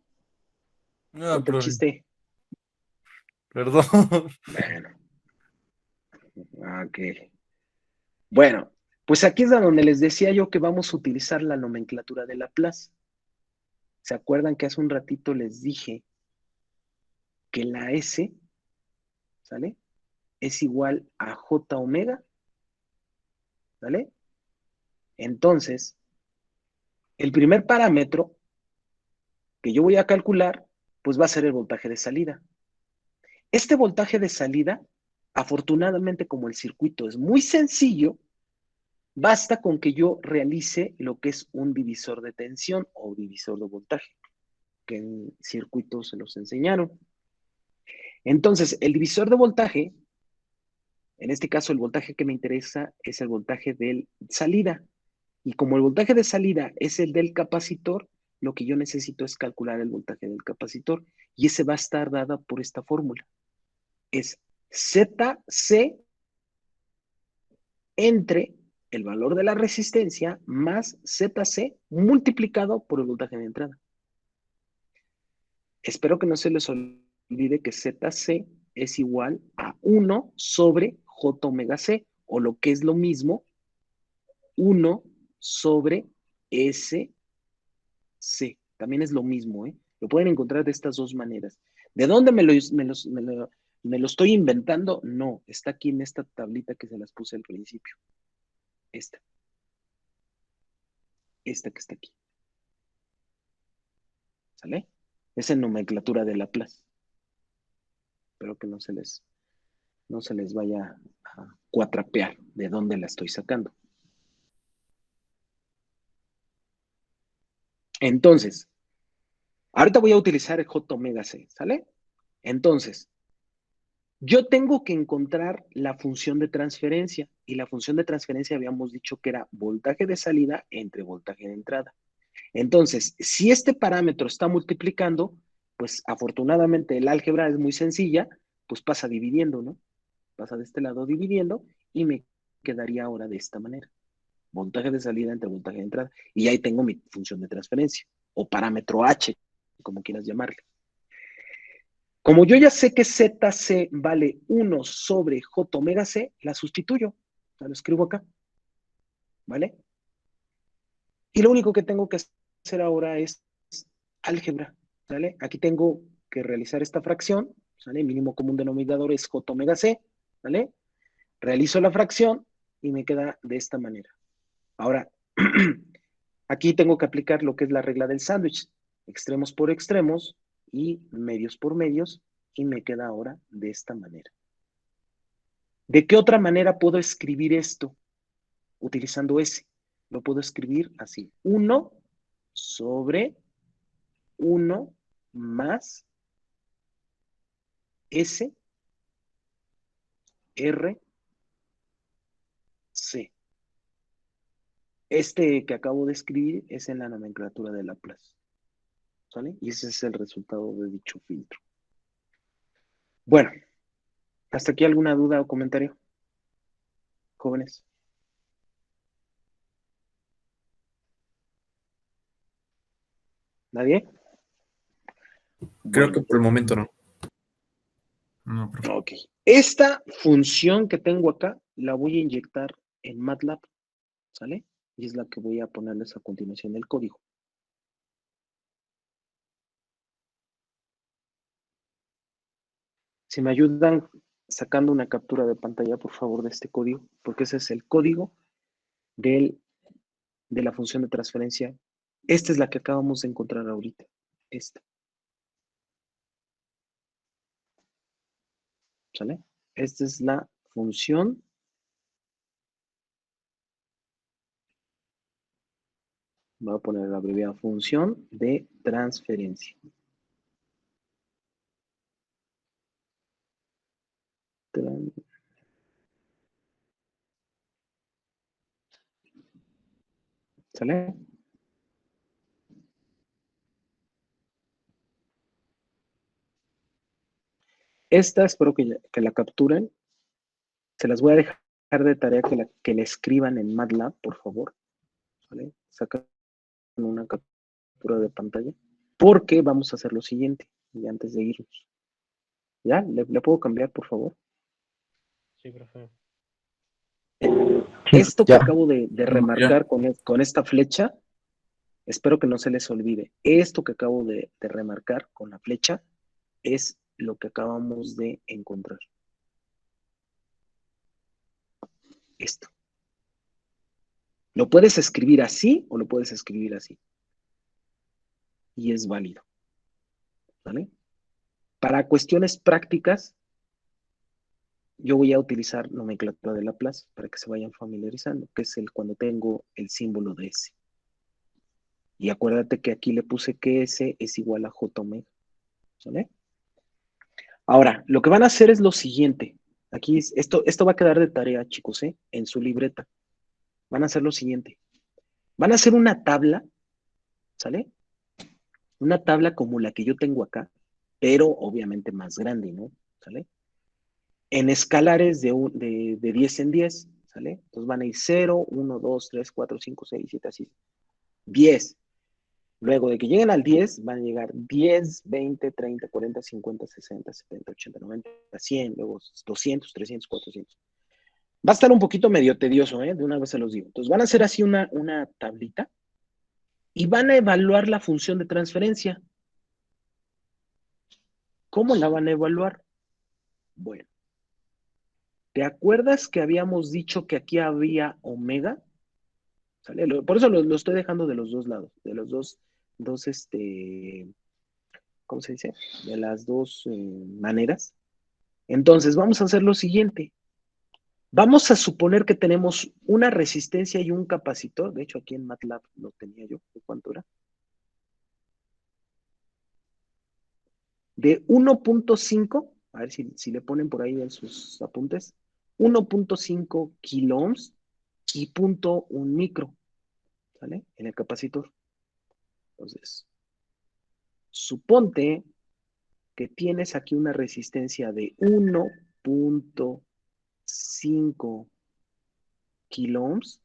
No, Cuenta el profe. chiste. Perdón. Bueno, ok. Bueno, pues aquí es donde les decía yo que vamos a utilizar la nomenclatura de Laplace. ¿Se acuerdan que hace un ratito les dije que la S, ¿sale?, es igual a J omega, ¿sale? Entonces, el primer parámetro que yo voy a calcular, pues va a ser el voltaje de salida. Este voltaje de salida, afortunadamente, como el circuito es muy sencillo, basta con que yo realice lo que es un divisor de tensión o divisor de voltaje, que en circuitos se los enseñaron. Entonces, el divisor de voltaje, en este caso el voltaje que me interesa es el voltaje de salida. Y como el voltaje de salida es el del capacitor, lo que yo necesito es calcular el voltaje del capacitor. Y ese va a estar dada por esta fórmula. Es ZC entre el valor de la resistencia más ZC multiplicado por el voltaje de entrada. Espero que no se les olvide que ZC es igual a 1 sobre J omega C, o lo que es lo mismo, 1 sobre SC. También es lo mismo, ¿eh? Lo pueden encontrar de estas dos maneras. ¿De dónde me lo estoy inventando? No, está aquí en esta tablita que se las puse al principio. Esta que está aquí. ¿Sale? Es en nomenclatura de Laplace. Espero que no se les vaya a cuatrapear de dónde la estoy sacando. Entonces, ahorita voy a utilizar el J omega C, ¿sale? Entonces, yo tengo que encontrar la función de transferencia, y la función de transferencia habíamos dicho que era voltaje de salida entre voltaje de entrada. Entonces, si este parámetro está multiplicando, pues afortunadamente el álgebra es muy sencilla, pues pasa dividiendo, ¿no? Pasa de este lado dividiendo y me quedaría ahora de esta manera. Voltaje de salida entre voltaje de entrada. Y ahí tengo mi función de transferencia, o parámetro H, como quieras llamarle. Como yo ya sé que ZC vale 1 sobre J omega C, la sustituyo. O sea, lo escribo acá. ¿Vale? Y lo único que tengo que hacer ahora es álgebra. ¿Sale? Aquí tengo que realizar esta fracción. ¿Sale? Mínimo común denominador es J omega C. ¿Vale? Realizo la fracción y me queda de esta manera. Ahora, aquí tengo que aplicar lo que es la regla del sándwich. Extremos por extremos y medios por medios. Y me queda ahora de esta manera. ¿De qué otra manera puedo escribir esto? Utilizando S. Lo puedo escribir así. 1 sobre 1 más S, R, C. Este que acabo de escribir es en la nomenclatura de Laplace, ¿sale? Y ese es el resultado de dicho filtro. Bueno, ¿hasta aquí alguna duda o comentario, jóvenes? ¿Nadie? Creo Bueno, que por el momento no. No, profe. ok. Esta función que tengo acá la voy a inyectar en MATLAB, ¿sale? Y es la que voy a ponerles a continuación el código. Si me ayudan sacando una captura de pantalla, por favor, de este código, porque ese es el código de la función de transferencia. Esta es la que acabamos de encontrar ahorita. Esta. ¿Sale? Esta es la función. Voy a poner la abreviada función de transferencia. ¿Sale? Esta espero que la capturen. Se las voy a dejar de tarea que la escriban en MATLAB, por favor. ¿Vale? Sacan una captura de pantalla. Porque vamos a hacer lo siguiente. Y antes de irnos. ¿Ya? ¿Le puedo cambiar, por favor? Sí, profe. Esto que Ya. acabo de remarcar con esta flecha, espero que no se les olvide. Esto que acabo de remarcar con la flecha es lo que acabamos de encontrar. Esto. Lo puedes escribir así o lo puedes escribir así. Y es válido. ¿Vale? Para cuestiones prácticas, yo voy a utilizar nomenclatura de Laplace para que se vayan familiarizando, que es cuando tengo el símbolo de S. Y acuérdate que aquí le puse que S es igual a J omega. ¿Vale? Ahora, lo que van a hacer es lo siguiente. Aquí, esto va a quedar de tarea, chicos, en su libreta. Van a hacer lo siguiente. Van a hacer una tabla, ¿sale? Una tabla como la que yo tengo acá, pero obviamente más grande, ¿no? ¿Sale? En escalares de 10 en 10, ¿sale? Entonces van a ir 0, 1, 2, 3, 4, 5, 6, 7, así. 10. Luego de que lleguen al 10, van a llegar 10, 20, 30, 40, 50, 60, 70, 80, 90, 100, luego 200, 300, 400. Va a estar un poquito medio tedioso, ¿eh? De una vez se los digo. Entonces van a hacer así una tablita y van a evaluar la función de transferencia. ¿Cómo la van a evaluar? Bueno, ¿te acuerdas que habíamos dicho que aquí había omega? ¿Sale? Por eso lo estoy dejando de los dos lados, de los dos ¿cómo se dice? De las dos maneras. Entonces, vamos a hacer lo siguiente. Vamos a suponer que tenemos una resistencia y un capacitor. De hecho, aquí en MATLAB lo tenía yo. ¿De cuánto era? De 1.5, a ver si le ponen por ahí en sus apuntes, 1.5 kilo ohms y 0.1 micro, ¿sale? En el capacitor. Entonces, suponte que tienes aquí una resistencia de 1.5 kilo ohms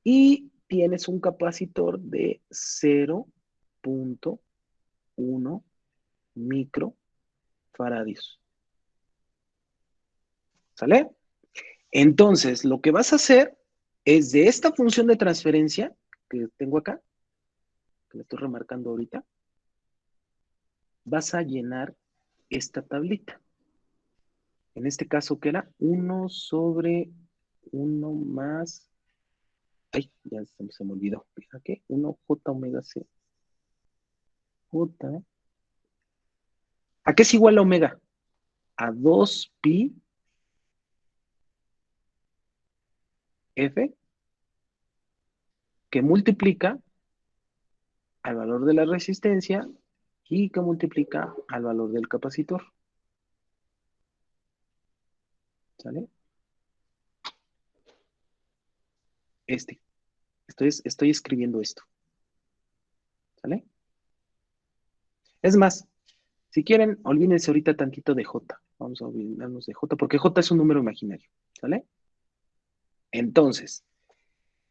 y tienes un capacitor de 0.1 microfaradios. ¿Sale? Entonces, lo que vas a hacer es de esta función de transferencia que tengo acá, que la estoy remarcando ahorita, vas a llenar esta tablita. En este caso, que era 1 sobre 1 más... Ay, ya se me olvidó. ¿Qué? 1J omega C. J. ¿A qué es igual a omega? A 2pi F que multiplica al valor de la resistencia y que multiplica al valor del capacitor. ¿Sale? Estoy escribiendo esto. ¿Sale? Es más, si quieren, olvídense ahorita tantito de J. Vamos a olvidarnos de J, porque J es un número imaginario. ¿Sale? Entonces,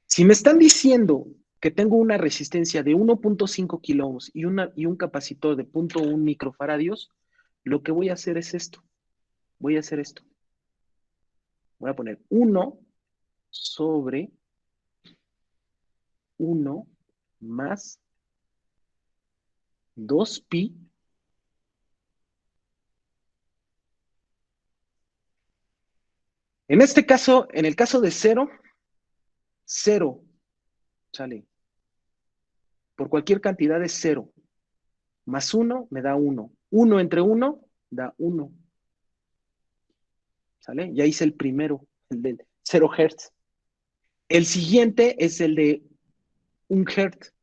si me están diciendo que tengo una resistencia de 1.5 kilo ohms y un capacitor de 0.1 microfaradios, lo que voy a hacer es esto. Voy a hacer esto. Voy a poner 1 sobre 1 más 2pi en este caso, en el caso de 0, 0, sale. Por cualquier cantidad es 0. Más 1 me da 1. 1 entre 1 da 1. ¿Sale? Ya hice el primero, el del 0 Hz. El siguiente es el de 1 Hz.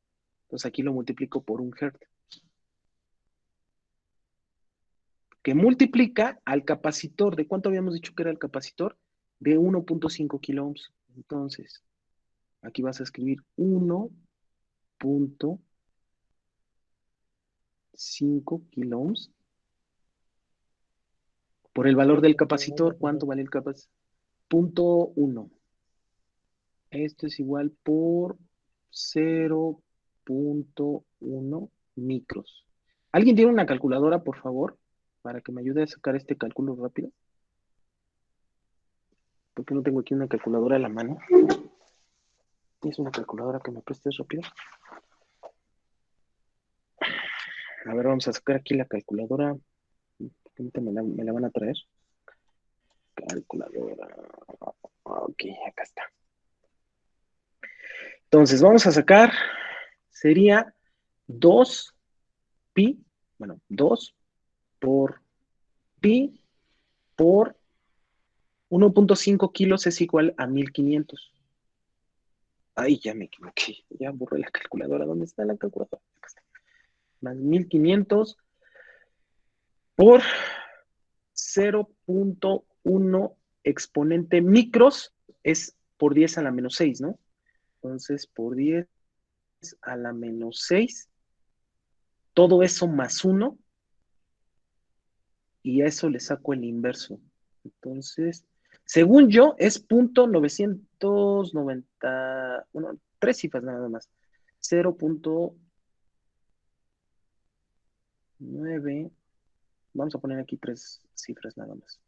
Entonces aquí lo multiplico por 1 Hz. Que multiplica al capacitor. ¿De cuánto habíamos dicho que era el capacitor? De 1.5 kilo ohms. Entonces, aquí vas a escribir 1.5 kilo ohms por el valor del capacitor. ¿Cuánto vale el capacitor? 0.1. Esto es igual por 0.1 micros. ¿Alguien tiene una calculadora, por favor? Para que me ayude a sacar este cálculo rápido. Porque no tengo aquí una calculadora a la mano. ¿Tienes una calculadora que me prestes rápido? A ver, vamos a sacar aquí la calculadora. Me la van a traer. Calculadora. Ok, acá está. Entonces, vamos a sacar, sería 2pi, bueno, 2 por pi por 1.5 kilos es igual a 1500. Ay, ya me equivoqué. Ya borré la calculadora. ¿Dónde está la calculadora? Acá está. Más 1500 por 0.1 exponente micros es por 10 a la menos 6, ¿no? Entonces, por 10 a la menos 6, todo eso más 1, y a eso le saco el inverso. Entonces, según yo, es 0.990, bueno, 3 cifras nada más. 0.9, vamos a poner aquí 3 cifras nada más.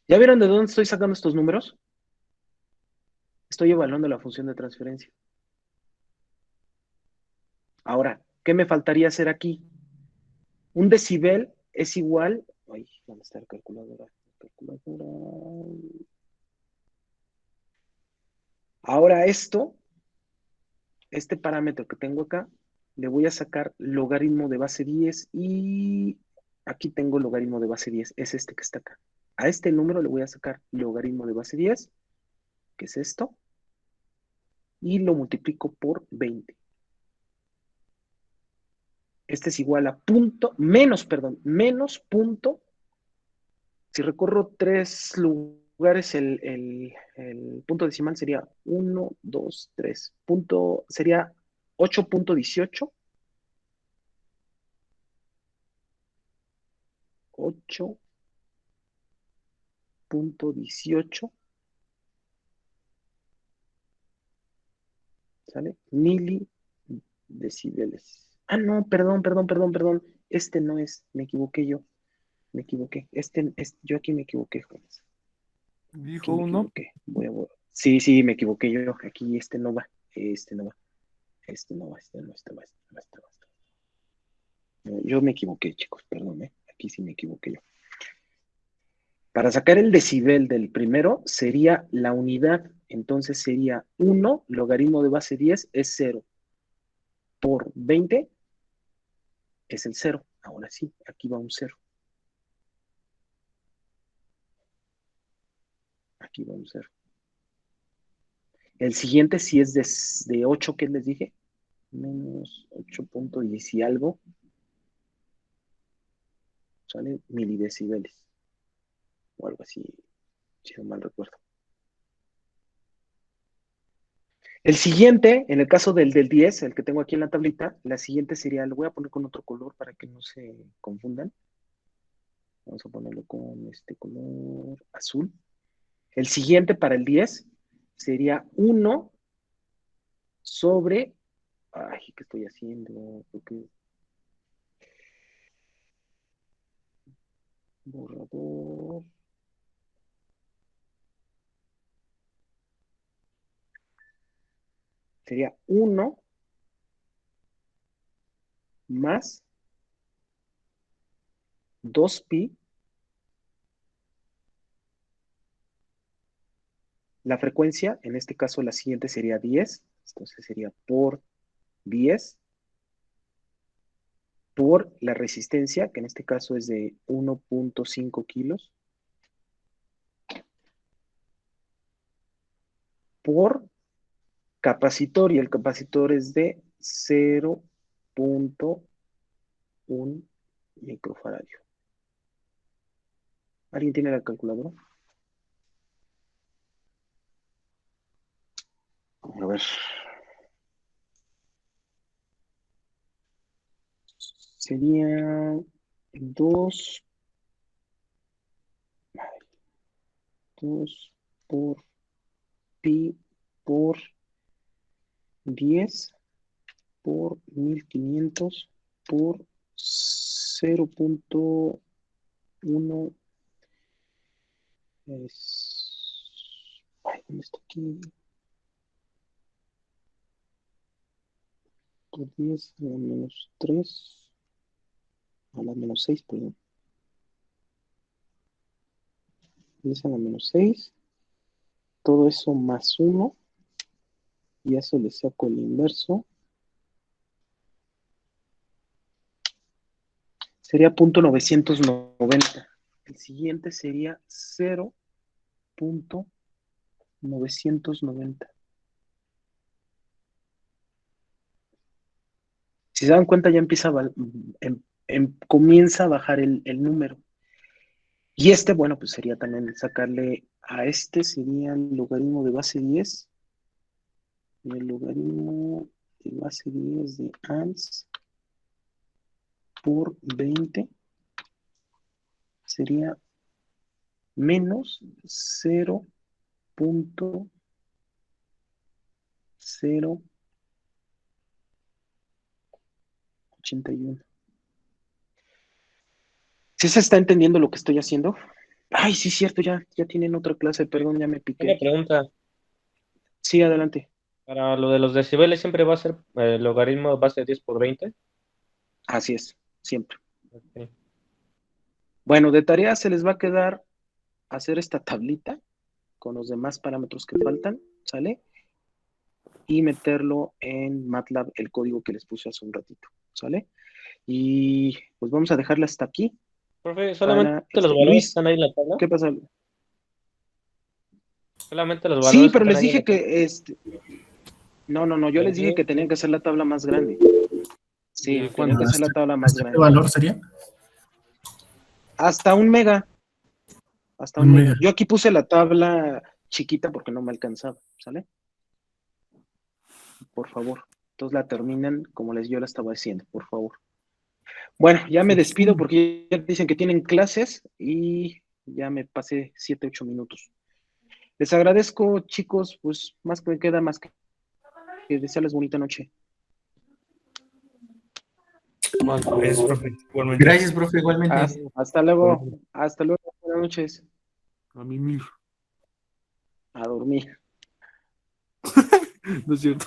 ¿Ya vieron de dónde estoy sacando estos números? Estoy evaluando la función de transferencia. Ahora, ¿qué me faltaría hacer aquí? Un decibel es igual. Ay, ¿dónde está la calculadora? Ahora este parámetro que tengo acá, le voy a sacar logaritmo de base 10 y aquí tengo logaritmo de base 10, es este que está acá. A este número le voy a sacar logaritmo de base 10, que es esto, y lo multiplico por 20. Este es igual a menos punto. Si recorro 3 lugares, el punto decimal sería 1, 2, 3. Sería 8.18. 8.18, ¿sale? Milidecibeles. Ah, no, perdón. Este no es, me equivoqué yo. Me equivoqué. Yo aquí me equivoqué, jóvenes. Aquí Dijo me uno. equivoqué. Sí, me equivoqué yo. Aquí este no va. Este no va. No, yo me equivoqué, chicos, perdón, ¿eh? Aquí sí me equivoqué yo. Para sacar el decibel del primero sería la unidad. Entonces sería 1, logaritmo de base 10 es 0. Por 20 es el 0. Ahora sí, aquí va un 0. Aquí va un 0. El siguiente sí es de 8, ¿qué les dije? menos 8.10 y algo, ¿sale? Milidecibeles, o algo así, si no mal recuerdo. El siguiente, en el caso del 10, el que tengo aquí en la tablita, la siguiente sería, lo voy a poner con otro color para que no se confundan. Vamos a ponerlo con este color azul. El siguiente para el 10 sería 1 sobre... Ay, ¿qué estoy haciendo? Porque... Borrador. Sería 1 más 2pi. La frecuencia, en este caso la siguiente sería 10. Entonces sería por 10 por la resistencia, que en este caso es de 1.5 kilos, por capacitor, y el capacitor es de 0.1 microfaradio. ¿Alguien tiene la calculadora? A ver. Sería 2 por pi por 10 por 1500 por 0.1 es... Ay, ¿dónde está aquí? Por 10 a la menos 3 a la menos 6, perdón. 10 a la menos 6. Todo eso más 1. Y a eso le saco el inverso. Sería 0.990. El siguiente sería 0.990. Si se dan cuenta, ya empieza comienza a bajar el número. Y este, bueno, pues sería también sacarle a este, sería el logaritmo de base 10. Y el logaritmo de base 10 de ANS por 20 sería menos 0.081. ¿Sí se está entendiendo lo que estoy haciendo? Ay, sí, cierto, ya tienen otra clase, perdón, ya me Una piqué. pregunta. Sí, adelante. Para lo de los decibeles, ¿siempre va a ser el logaritmo base 10 por 20? Así es, siempre. Ok. Bueno, de tarea se les va a quedar hacer esta tablita con los demás parámetros que faltan, ¿sale? Y meterlo en MATLAB, el código que les puse hace un ratito, ¿sale? Y pues vamos a dejarla hasta aquí Profe, ¿solamente para los valores Luis, están ahí en la tabla? ¿qué pasa? ¿Solamente los Sí, valores pero están les ahí en la dije tabla? que no, yo les dije que tenían que hacer la tabla más grande. Sí, ¿Y tenían que cuánto? hacer la tabla más ¿Hasta qué grande. valor sería? Hasta 1 mega. Hasta 1 Un mega. mega. Yo aquí puse la tabla chiquita porque no me alcanzaba, ¿sale? Por favor. Entonces la terminan como yo la estaba diciendo, por favor. Bueno, ya me despido porque ya dicen que tienen clases y ya me pasé 7, 8 minutos. Les agradezco, chicos, pues más que me queda más que desearles bonita noche. Gracias, profe. Igualmente. Gracias, profe, igualmente. Hasta luego. Hasta luego. Buenas noches. A mí, A dormir. no es cierto.